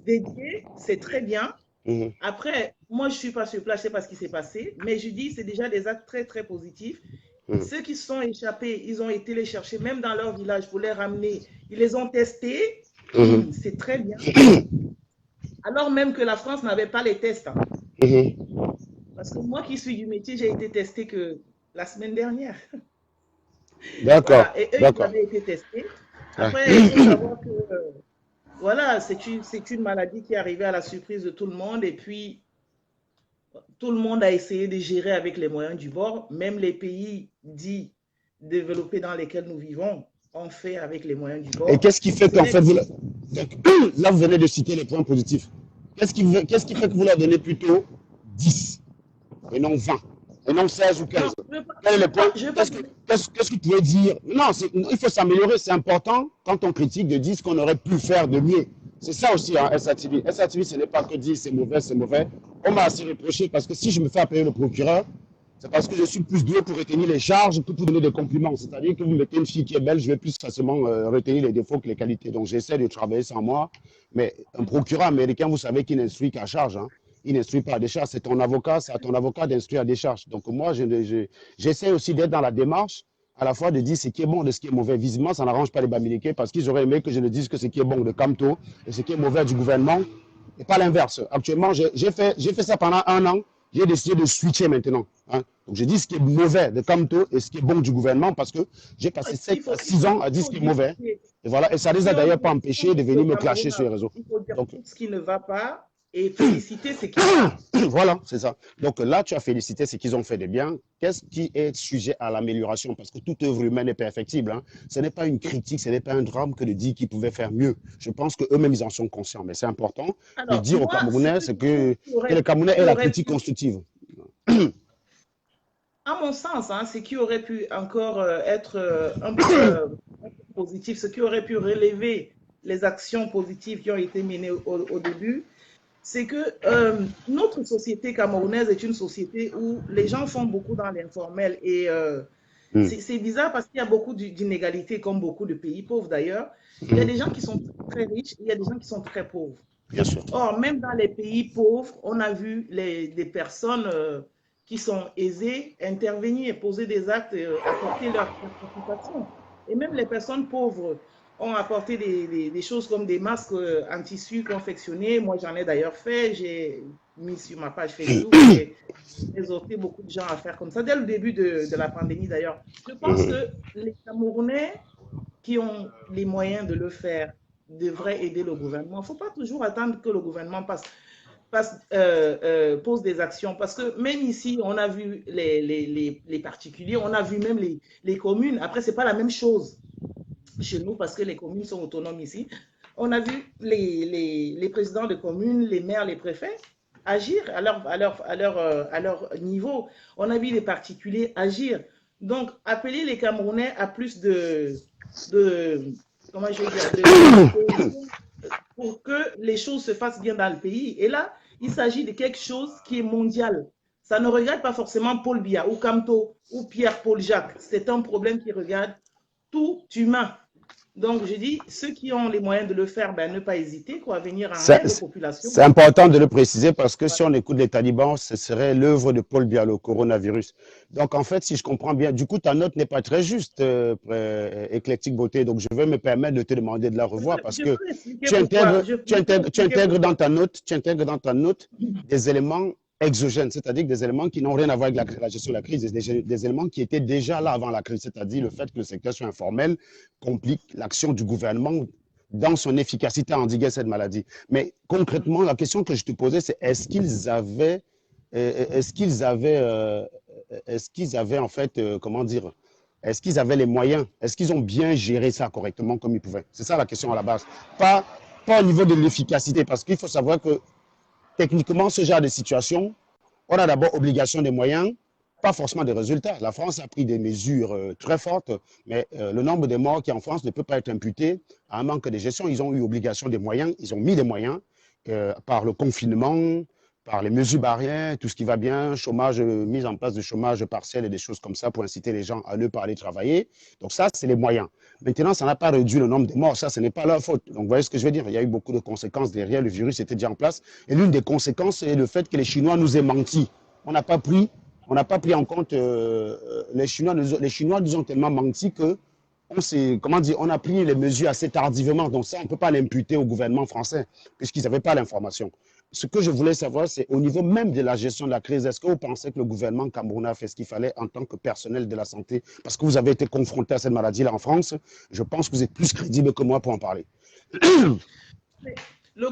dédiés. C'est très bien. mhm, Après, moi, je ne suis pas sur place, je ne sais pas ce qui s'est passé, mais je dis c'est déjà des actes très, très positifs. mhm, Ceux qui se sont échappés, ils ont été les chercher, même dans leur village, pour les ramener. Ils les ont testés. mhm, C'est très bien. Alors même que la France n'avait pas les tests, hein. mhm. Parce que moi qui suis du métier, j'ai été testé que la semaine dernière. D'accord, Voilà. Et eux, ils d'accord. avaient été testés. Ouais. Après, il faut savoir que voilà, c'est une maladie qui est arrivée à la surprise de tout le monde. Et puis, tout le monde a essayé de gérer avec les moyens du bord. Même les pays dits développés dans lesquels nous vivons ont fait avec les moyens du Et bord. qu'est-ce qui fait Ce qu'en n'est fait, donc, là, vous venez de citer les points positifs. Qu'est-ce qui fait que vous leur donnez plutôt 10 et non 20 et non 16 ou non, 15? Quel est le point? je veux pas Qu'est-ce que vous pouvez dire? Non, il faut s'améliorer. C'est important quand on critique de dire ce qu'on aurait pu faire de mieux. C'est ça aussi, hein, SATV. SATV, ce n'est pas que dire c'est mauvais, c'est mauvais. On m'a assez reproché parce que si je me fais appeler le procureur, c'est parce que je suis plus doué pour retenir les charges que pour donner des compliments. C'est-à-dire que vous mettez une fille qui est belle, je vais plus facilement retenir les défauts que les qualités. Donc j'essaie de travailler sans moi. Mais un procureur américain, vous savez qu'il n'instruit qu'à charge, hein. Il n'instruit pas à décharge. C'est ton avocat, c'est à ton avocat d'instruire à décharge. Donc moi, j'essaie aussi d'être dans la démarche à la fois de dire ce qui est bon de ce qui est mauvais. Visiblement, ça n'arrange pas les Bamileke parce qu'ils auraient aimé que je ne dise que ce qui est bon de Kamto et ce qui est mauvais du gouvernement et pas l'inverse. Actuellement, j'ai fait ça pendant un an. J'ai décidé de switcher maintenant, hein. Donc je dis ce qui est mauvais de Kamto et ce qui est bon du gouvernement parce que j'ai passé 7 à 6 ans à dire ce qui est mauvais. Et voilà, et ça ne les a d'ailleurs pas empêchés de venir me clasher sur les réseaux. il faut dire Donc, tout ce qui ne va pas et féliciter ce qui va. voilà, c'est ça. Donc là, tu as félicité ce qu'ils ont fait de bien. Qu'est-ce qui est sujet à l'amélioration? Parce que toute œuvre humaine est perfectible, hein. Ce n'est pas une critique, ce n'est pas un drame que de dire qu'ils pouvaient faire mieux. Je pense qu'eux-mêmes, ils en sont conscients. Mais c'est important de Alors, dire aux moi, Camerounais que les Camerounais qui aient la aurait critique pu, constructive. à mon sens, hein, ce qui aurait pu encore être un peu positif, ce qui aurait pu relever les actions positives qui ont été menées au début, c'est que notre société camerounaise est une société où les gens font beaucoup dans l'informel et Mm. c'est bizarre parce qu'il y a beaucoup d'inégalités comme beaucoup de pays pauvres d'ailleurs. Il y a des gens qui sont très riches et il y a des gens qui sont très pauvres. Bien sûr. Or, même dans les pays pauvres, on a vu des personnes qui sont aisées intervenir et poser des actes, apporter leur participation. Et même les personnes pauvres ont apporté des choses comme des masques en tissu confectionnés. Moi, j'en ai d'ailleurs fait. J'ai mis sur ma page Facebook. J'ai exhorté beaucoup de gens à faire comme ça, dès le début de la pandémie d'ailleurs. Je pense que les Camerounais qui ont les moyens de le faire devraient aider le gouvernement. Il ne faut pas toujours attendre que le gouvernement pose des actions. Parce que même ici, on a vu les particuliers, on a vu même les communes. Après, ce n'est pas la même chose chez nous parce que les communes sont autonomes ici. On a vu les présidents de communes, les maires, les préfets agir à leur niveau. On a vu les particuliers agir. Donc, appeler les Camerounais à plus comment je veux dire, pour que les choses se fassent bien dans le pays. Et là, il s'agit de quelque chose qui est mondial. Ça ne regarde pas forcément Paul Biya ou Kamto ou Pierre-Paul Jacques. C'est un problème qui regarde tout humain. Donc, je dis, ceux qui ont les moyens de le faire, ben, ne pas hésiter, quoi, à venir en C'est aide aux populations. c'est important de le préciser parce que si on écoute les talibans, ce serait l'œuvre de Paul Biya, le coronavirus. Donc, en fait, si je comprends bien, du coup, ta note n'est pas très juste, Éclectique Beauté. Donc, je vais me permettre de te demander de la revoir parce Je que peux expliquer pourquoi. tu intègres tu intègres dans ta note des éléments exogènes, c'est-à-dire des éléments qui n'ont rien à voir avec la gestion de la crise, des éléments qui étaient déjà là avant la crise, c'est-à-dire le fait que le secteur soit informel complique l'action du gouvernement dans son efficacité à endiguer cette maladie. Mais concrètement, la question que je te posais, c'est est-ce qu'ils avaient en fait, comment dire, est-ce qu'ils avaient les moyens? Est-ce qu'ils ont bien géré ça correctement comme ils pouvaient? C'est ça la question à la base. Pas au niveau de l'efficacité, parce qu'il faut savoir que techniquement, ce genre de situation, on a d'abord obligation des moyens, pas forcément des résultats. La France a pris des mesures très fortes, mais le nombre de morts qui en France ne peut pas être imputé à un manque de gestion. Ils ont eu obligation des moyens, ils ont mis des moyens par le confinement, par les mesures barrières, tout ce qui va bien, chômage, mise en place de chômage partiel et des choses comme ça pour inciter les gens à ne pas aller travailler. Donc ça, c'est les moyens. Maintenant, ça n'a pas réduit le nombre de morts, ça, ce n'est pas leur faute. Donc vous voyez ce que je veux dire, il y a eu beaucoup de conséquences derrière, le virus était déjà en place. Et l'une des conséquences, c'est le fait que les Chinois nous aient menti. On n'a pas pris en compte, les Chinois nous ont tellement menti que on a pris les mesures assez tardivement. Donc ça, on ne peut pas l'imputer au gouvernement français, puisqu'ils n'avaient pas l'information. Ce que je voulais savoir, c'est au niveau même de la gestion de la crise, est-ce que vous pensez que le gouvernement camerounais a fait ce qu'il fallait en tant que personnel de la santé? Parce que vous avez été confronté à cette maladie-là en France, je pense que vous êtes plus crédible que moi pour en parler. Le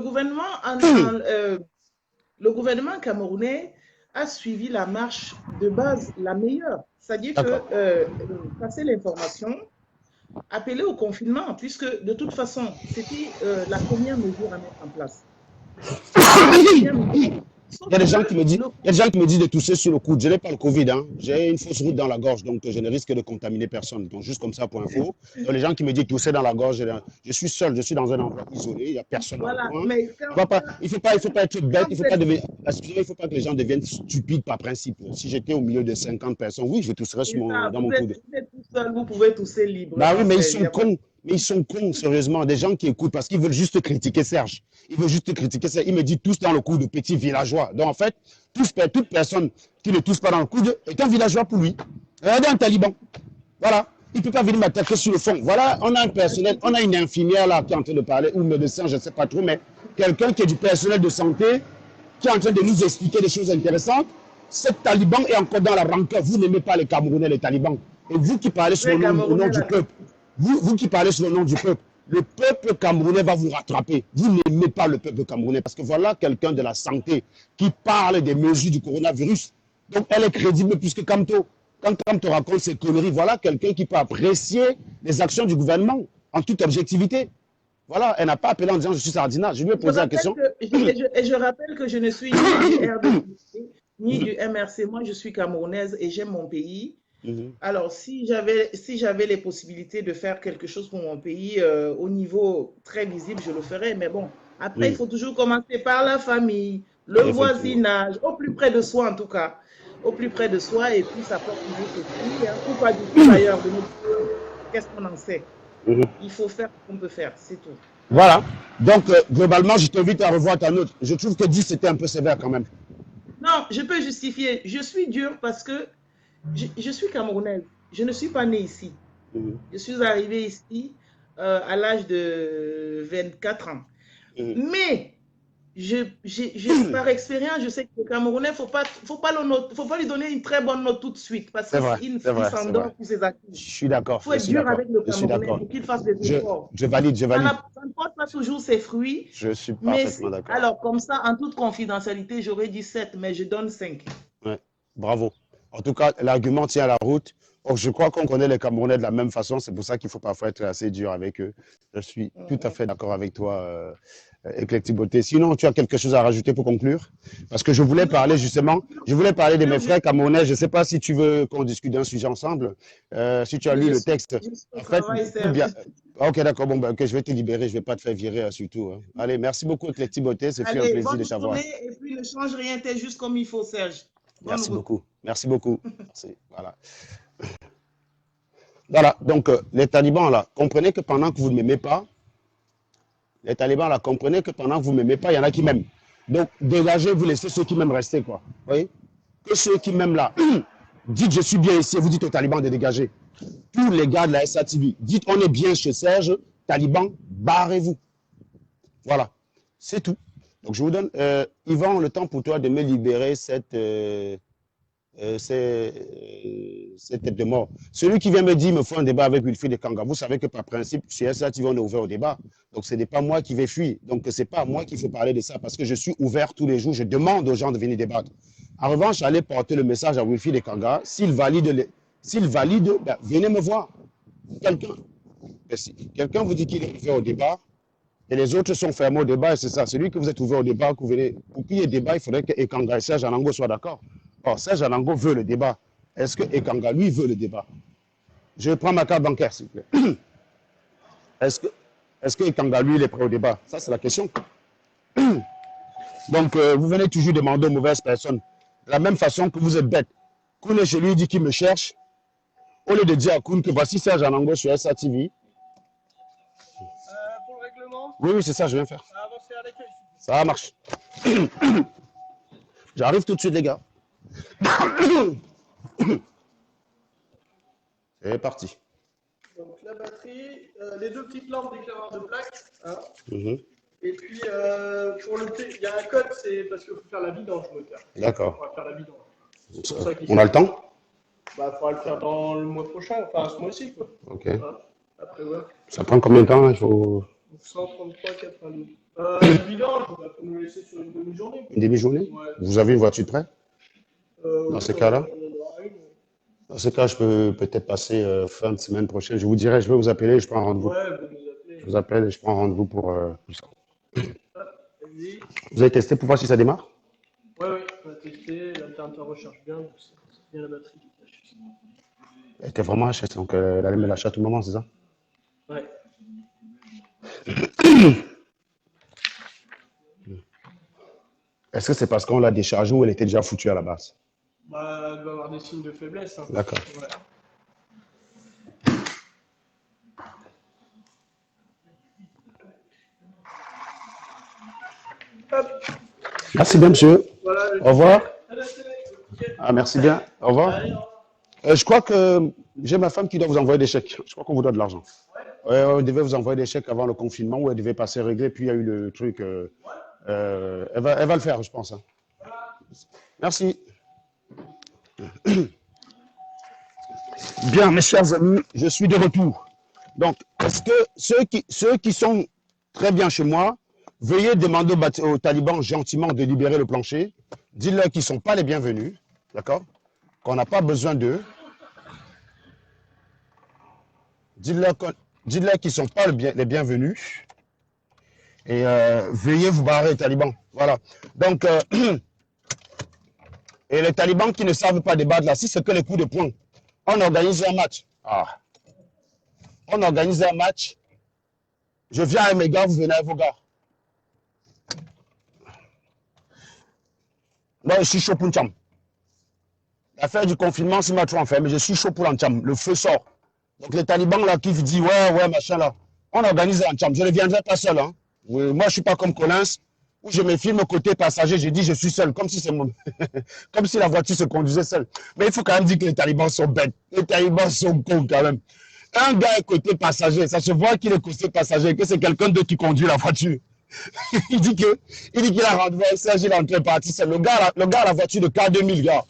gouvernement camerounais a suivi la marche de base la meilleure. C'est-à-dire que passer l'information, appeler au confinement, puisque de toute façon, c'était la première mesure à mettre en place. Il y a des gens qui me disent de tousser sur le coude. Je n'ai pas le Covid, hein. J'ai une fausse route dans la gorge, donc je ne risque de contaminer personne. Donc juste comme ça pour info. Donc les gens qui me disent de tousser dans la gorge, je suis seul, je suis dans un endroit isolé, il n'y a personne. Voilà, mais il ne faut pas être bête, il ne faut pas que les gens deviennent stupides par principe. Si j'étais au milieu de 50 personnes, oui, je tousserais dans mon coude. Vous êtes tout seul, vous pouvez tousser libre. Bah oui, mais ils sont cons. Mais ils sont cons, sérieusement, des gens qui écoutent parce qu'ils veulent juste critiquer Serge. Ils veulent juste critiquer Serge. Il me dit tous dans le coude de petits villageois. Donc en fait, toute personne qui ne touche pas dans le coude est un villageois pour lui. Regardez un taliban. Voilà. Il ne peut pas venir m'attaquer sur le fond. Voilà, on a un personnel, on a une infirmière là qui est en train de parler, ou médecin, je ne sais pas trop, mais quelqu'un qui est du personnel de santé, qui est en train de nous expliquer des choses intéressantes. Ce taliban est encore dans la rancœur. Vous n'aimez pas les Camerounais, les talibans. Et vous qui parlez au nom du peuple. Vous qui parlez sur le nom du peuple, le peuple camerounais va vous rattraper. Vous n'aimez pas le peuple camerounais parce que voilà quelqu'un de la santé qui parle des mesures du coronavirus. Donc elle est crédible plus que Kamto. Quand Kamto raconte ses conneries, voilà quelqu'un qui peut apprécier les actions du gouvernement en toute objectivité. Voilà, elle n'a pas appelé en disant je suis Sardina. Je lui ai posé la question. Je rappelle que je ne suis ni du RDC ni du MRC. Moi, je suis camerounaise et j'aime mon pays. Alors, si j'avais les possibilités de faire quelque chose pour mon pays au niveau très visible, je le ferais. Mais bon, après, il faut toujours commencer par la famille, le voisinage, au plus près de soi en tout cas. Au plus près de soi, et puis ça porte toujours ses fruits. Ou pas du tout d'ailleurs. Qu'est-ce qu'on en sait? Il faut faire ce qu'on peut faire, c'est tout. Voilà. Donc, globalement, je t'invite à revoir ta note. Je trouve que 10, c'était un peu sévère quand même. Non, je peux justifier. Je suis dure parce que je suis camerounaise. Je ne suis pas née ici. Je suis arrivée ici à l'âge de 24 ans. Mais, par expérience, je sais que le Camerounais, il ne faut pas lui donner une très bonne note tout de suite parce qu'il s'endort pour ses actions. Je suis d'accord. Il faut être dur avec le Camerounais pour qu'il fasse des efforts. Je valide. Ça ne porte pas toujours ses fruits. Je suis parfaitement d'accord. Alors, comme ça, en toute confidentialité, j'aurais dit 7, mais je donne 5. Ouais, bravo. En tout cas, l'argument tient la route. Oh, je crois qu'on connaît les Camerounais de la même façon. C'est pour ça qu'il faut parfois être assez dur avec eux. Je suis tout à fait d'accord avec toi, Éclectique Beauté. Sinon, tu as quelque chose à rajouter pour conclure? Parce que je voulais parler justement, de mes frères camerounais. Je ne sais pas si tu veux qu'on discute d'un sujet ensemble. Si tu as lu le texte. En fait, ok, d'accord. Bon, ben, je vais te libérer. Je ne vais pas te faire virer surtout. Hein. Allez, merci beaucoup, Éclectique Beauté. C'est un plaisir de t'avoir. Et puis, ne change rien. T'es juste comme il faut, Serge. Merci beaucoup. Merci beaucoup. Merci. Voilà. Voilà, donc les talibans là, comprenez que pendant que vous ne m'aimez pas, les talibans là, comprenez que pendant que vous ne m'aimez pas, il y en a qui m'aiment. Donc dégagez, vous laissez ceux qui m'aiment rester, quoi. Vous voyez? Que ceux qui m'aiment là, dites je suis bien ici, vous dites aux talibans de dégager. Tous les gars de la SATV, dites on est bien chez Serge, talibans, barrez-vous. Voilà, c'est tout. Donc je vous donne, Yvan, le temps pour toi de me libérer cette tête de mort. Celui qui vient me dire, il me faut un débat avec Wilfried Ekanga. Vous savez que par principe, chez SATV, on est ouvert au débat. Donc ce n'est pas moi qui vais fuir. Donc ce n'est pas moi qui faut parler de ça parce que je suis ouvert tous les jours. Je demande aux gens de venir débattre. En revanche, allez porter le message à Wilfried Ekanga. S'il valide, ben, venez me voir. Quelqu'un vous dit qu'il est ouvert au débat, et les autres sont fermés au débat, et c'est ça. Celui que vous êtes ouvert au débat, que vous venez, pour qu'il y ait débat, il faudrait que Ekanga et Serge Anango soient d'accord. Or, Serge Anango veut le débat. Est-ce que Ekanga, lui, veut le débat? Je prends ma carte bancaire, s'il vous plaît. Est-ce que Ekanga, lui, il est prêt au débat? Ça, c'est la question. Donc, vous venez toujours demander aux mauvaises personnes. De la même façon que vous êtes bête. Koun est chez lui, il dit qu'il me cherche. Au lieu de dire à Koun que voici Serge Anango sur SATV. Pour le règlement, Oui, c'est ça, je viens faire. avancer à l'accueil. Ça marche. J'arrive tout de suite, les gars. C'est parti. Donc la batterie, les deux petites lampes d'éclaireur de plaque. Hein. Et puis pour le T, il y a un code, c'est parce qu'il faut faire la vidange, le moteur. D'accord. On va faire la vidange. On a le temps? Bah, il faudra le faire dans le mois prochain, enfin ce mois-ci, quoi. Ok. Hein. Après, ouais. Ça prend combien de temps? Il faut 133,92. La vidange, on va nous laisser sur une demi-journée. une demi-journée? Ouais. Vous avez une voiture de prêt? Dans ces cas-là? On en aura une. Dans ce cas, je peux peut-être passer fin de semaine prochaine. Je vous dirai, je vais vous appeler, je prends un rendez-vous. Ouais, vous nous appelez. Je vous appelle et je prends un rendez-vous pour ça. Vas-y. Vous avez testé pour voir si ça démarre? Ouais, on va tester. L'alternateur recharge bien, donc c'est bien la batterie qui tâche. Elle était vraiment HS, donc elle allait me lâcher à tout moment, c'est ça? Ouais. Est-ce que c'est parce qu'on l'a déchargée ou elle était déjà foutue à la base? Bah, elle va avoir des signes de faiblesse. Hein. D'accord. Ouais. Hop. Merci bien, monsieur. Voilà, Au revoir. okay. Ah, merci bien. Au revoir. Allez, Je crois que j'ai ma femme qui doit vous envoyer des chèques. Je crois qu'on vous doit de l'argent. Ouais, on devait vous envoyer des chèques avant le confinement où elle devait passer régler, puis il y a eu le truc. Elle va le faire, je pense. Hein. Merci. Bien, mes chers amis, je suis de retour. Donc, est-ce que ceux qui sont très bien chez moi, veuillez demander aux talibans gentiment de libérer le plancher. Dites-leur qu'ils ne sont pas les bienvenus, d'accord? Qu'on n'a pas besoin d'eux. Dites-leur qu'ils ne sont pas les bienvenus. Et veuillez vous barrer, les talibans. Voilà. Donc, et les talibans qui ne savent pas débattre là, si c'est que les coups de poing, on organise un match. Ah. On organise un match. Je viens avec mes gars, vous venez avec vos gars. Moi, je suis chaud pour Ncham. L'affaire du confinement, c'est ma trop en fait, mais je suis chaud pour Ncham. Le feu sort. Donc les talibans là qui disent ouais, machin là, on organise un Ncham. Je ne viendrai pas seul. Hein. Moi, je ne suis pas comme Collins, où je me filme côté passager, je dis je suis seul, comme si c'est mon... comme si la voiture se conduisait seule. Mais il faut quand même dire que les talibans sont bêtes. Les talibans sont cons quand même. Un gars est côté passager, ça se voit qu'il est côté passager, que c'est quelqu'un d'autre qui conduit la voiture. il dit qu'il a rendu à Serge, il est entré parti. C'est le gars a la voiture de K2000, gars.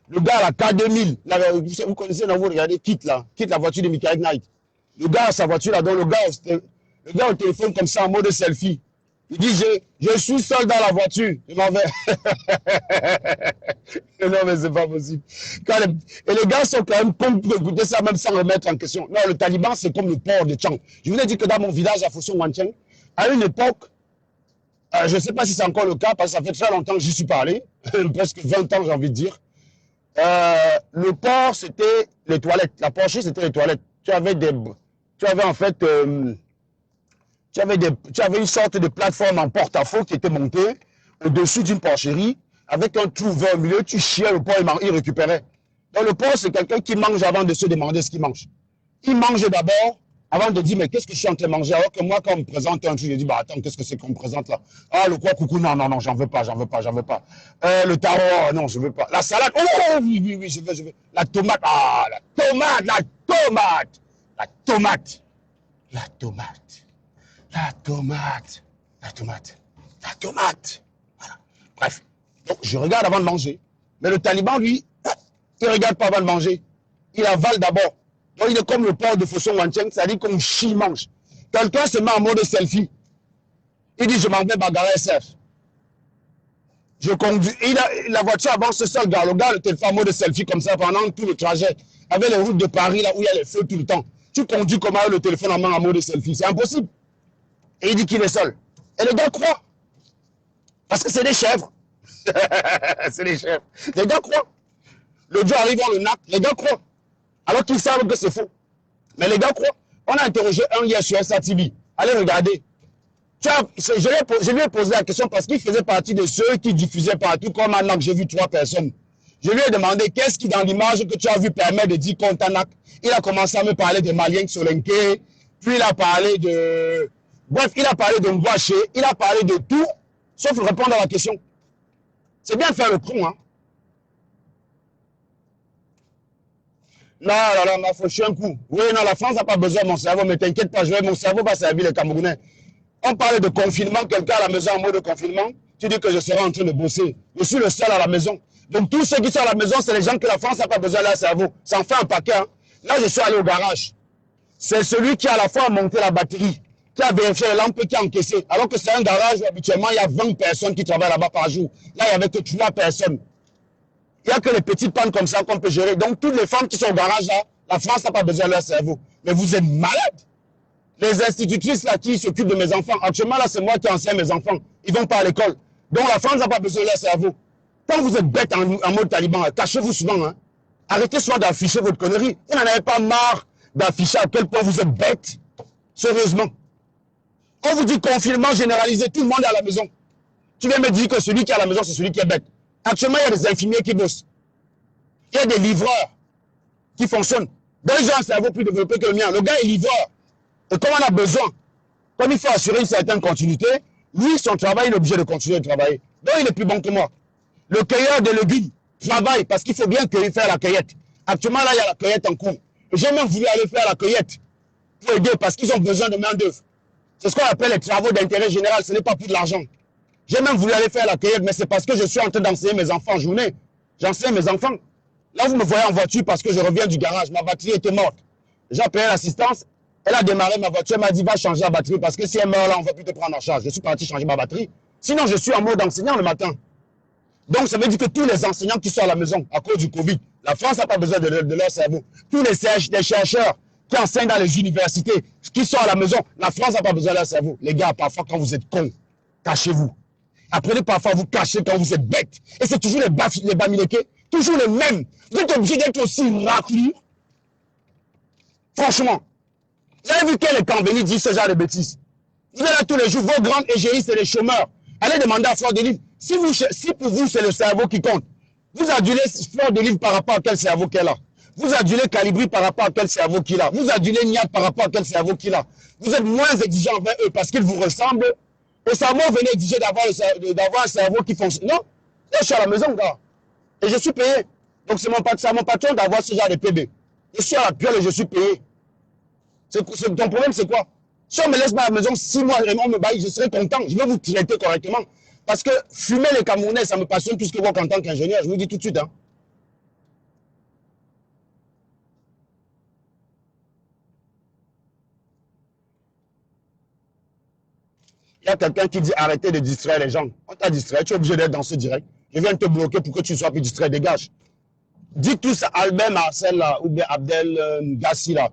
Le gars a la K2000. Là, vous connaissez, là, vous regardez, quitte la voiture de Michael Knight. Le gars a sa voiture là, donc le gars au téléphone comme ça en mode selfie. Il dit, je suis seul dans la voiture. Je m'en vais. Non, mais c'est pas possible. Et les gars sont quand même cons pour écouter ça, même sans remettre en question. Non, le Taliban, c'est comme le port de Tchang. Je vous ai dit que dans mon village à Fosun-Wancheng, à une époque, je ne sais pas si c'est encore le cas, parce que ça fait très longtemps que j'y suis parlé, presque 20 ans, j'ai envie de dire. Le port, c'était les toilettes. La porcherie, c'était les toilettes. Tu avais en fait... tu avais une sorte de plateforme en porte-à-faux qui était montée au-dessus d'une porcherie avec un trou ouvert au milieu, tu chiais le porc, il récupérait. Donc le porc, c'est quelqu'un qui mange avant de se demander ce qu'il mange. Il mange d'abord, avant de dire, mais qu'est-ce que je suis en train de manger? Alors que moi, quand on me présente un truc, je dis, bah attends, qu'est-ce que c'est qu'on me présente là? Ah, le quoi coucou, non, non, non, j'en veux pas, j'en veux pas, j'en veux pas. Le tarot, non, je veux pas. La salade, oh oui, oui, oui, je veux, je veux. La tomate, ah, la tomate, la tomate, la tomate, la tomate, la tomate, la tomate, la tomate. Voilà. Bref, donc je regarde avant de manger. Mais le taliban, lui, il ne regarde pas avant de manger. Il avale d'abord. Donc il est comme le porc de Foson Wancheng, c'est-à-dire qu'on chie mange. Quelqu'un se met en mode selfie. Il dit, je m'en vais bagarrer SF. Je conduis. La voiture avance seul, gars. Le gars, le téléphone en mode selfie comme ça pendant tout le trajet. Avec les routes de Paris, là où il y a les feux tout le temps. Tu conduis comment le téléphone en main en mode selfie? C'est impossible. Et il dit qu'il est seul. Et le gars croit. Parce que c'est des chèvres. C'est des chèvres. Les gars croient. Le Dieu arrive, on le nappe. Les gars croient. Alors qu'ils savent que c'est faux. Mais les gars croient. On a interrogé un hier sur SATV. Allez regarder. Je lui ai posé la question parce qu'il faisait partie de ceux qui diffusaient partout. Comme maintenant que j'ai vu 3 personnes. Je lui ai demandé qu'est-ce qui, dans l'image que tu as vu, permet de dire qu'on t'en a. Il a commencé à me parler de Maliens Solenke. Puis il a parlé de. Bref, il a parlé de Ngouaché. Il a parlé de tout, sauf répondre à la question. C'est bien de faire le con, hein. Non, non, non, faut chier un coup. Oui, non, la France n'a pas besoin de mon cerveau, mais t'inquiète pas, mon cerveau va servir les Camerounais. On parle de confinement, quelqu'un à la maison en mode de confinement, tu dis que je serai en train de bosser. Je suis le seul à la maison. Donc tous ceux qui sont à la maison, c'est les gens que la France n'a pas besoin de leur cerveau. Ça en fait un paquet. Hein. Là, je suis allé au garage. C'est celui qui a à la fois monté la batterie, qui a vérifié les lampes, qui a encaissé. Alors que c'est un garage où habituellement, il y a 20 personnes qui travaillent là-bas par jour. Là, il n'y avait que 3 personnes. Il n'y a que les petites pannes comme ça qu'on peut gérer. Donc, toutes les femmes qui sont au garage, là, la France n'a pas besoin de leur cerveau. Mais vous êtes malades. Les institutrices, là, qui s'occupent de mes enfants. Actuellement, là, c'est moi qui enseigne mes enfants. Ils vont pas à l'école. Donc, la France n'a pas besoin de leur cerveau. Quand vous êtes bête en mode taliban, cachez-vous souvent. Hein. Arrêtez souvent d'afficher votre connerie. Vous n'en avez pas marre d'afficher à quel point vous êtes bête. Sérieusement. On vous dit confinement généralisé, tout le monde est à la maison. Tu viens me dire que celui qui est à la maison, c'est celui qui est bête. Actuellement, il y a des infirmiers qui bossent. Il y a des livreurs qui fonctionnent. Donc, ils ont un cerveau plus développé que le mien. Le gars est livreur. Et comme on a besoin, comme il faut assurer une certaine continuité, lui, son travail, il est obligé de continuer de travailler. Donc, il est plus bon que moi. Le cueilleur de légumes travaille parce qu'il faut bien faire la cueillette. Actuellement, là, il y a la cueillette en cours. J'ai même voulu aller faire la cueillette pour aider parce qu'ils ont besoin de main-d'œuvre. C'est ce qu'on appelle les travaux d'intérêt général. Ce n'est pas pour de l'argent. J'ai même voulu aller faire la cueillette, mais c'est parce que je suis en train d'enseigner mes enfants en journée. J'enseigne mes enfants. Là, vous me voyez en voiture parce que je reviens du garage. Ma batterie était morte. J'ai appelé l'assistance. Elle a démarré ma voiture. Elle m'a dit, va changer la batterie parce que si elle meurt là, on ne va plus te prendre en charge. Je suis parti changer ma batterie. Sinon, je suis en mode enseignant le matin. Donc, ça veut dire que tous les enseignants qui sont à la maison à cause du Covid, la France n'a pas besoin de leur cerveau. Tous les chercheurs qui enseignent dans les universités, qui sont à la maison, la France n'a pas besoin de leur cerveau. Les gars, parfois, quand vous êtes cons, cachez-vous. Apprenez parfois à vous cacher quand vous êtes bête. Et c'est toujours les bamilekés, toujours les mêmes. Vous êtes obligé d'être aussi raclus. Franchement. Vous avez vu quel Cambéni dit ce genre de bêtises. Vous êtes là tous les jours, vos grandes égéries, c'est les chômeurs. Allez demander à Fleur de Lys. Si pour vous, c'est le cerveau qui compte, vous adulez Fleur de Lys par rapport à quel cerveau qu'elle a. Vous adulez Calibri par rapport à quel cerveau qu'il a. Vous adulez Niat par rapport à quel cerveau qu'il a. Vous êtes moins exigeants envers eux parce qu'ils vous ressemblent. Au cerveau, venez exiger d'avoir un cerveau qui fonctionne. Non, là, je suis à la maison, gars. Et je suis payé. Donc, c'est à mon patron d'avoir ce genre de PB. Je suis à la pieule et je suis payé. Ton problème, c'est quoi? Si on me laisse à la maison 6 mois, et on me baille, je serai content. Je vais vous traiter correctement. Parce que fumer les Camerounais, ça me passionne plus que moi en tant qu'ingénieur. Je vous dis tout de suite. Hein. Il y a quelqu'un qui dit arrêtez de distraire les gens. On t'a distrait, tu es obligé d'être dans ce direct. Je viens de te bloquer pour que tu sois plus distrait, dégage. Dis tous à Albert Marcel là, ou bien Abdel Gassi là.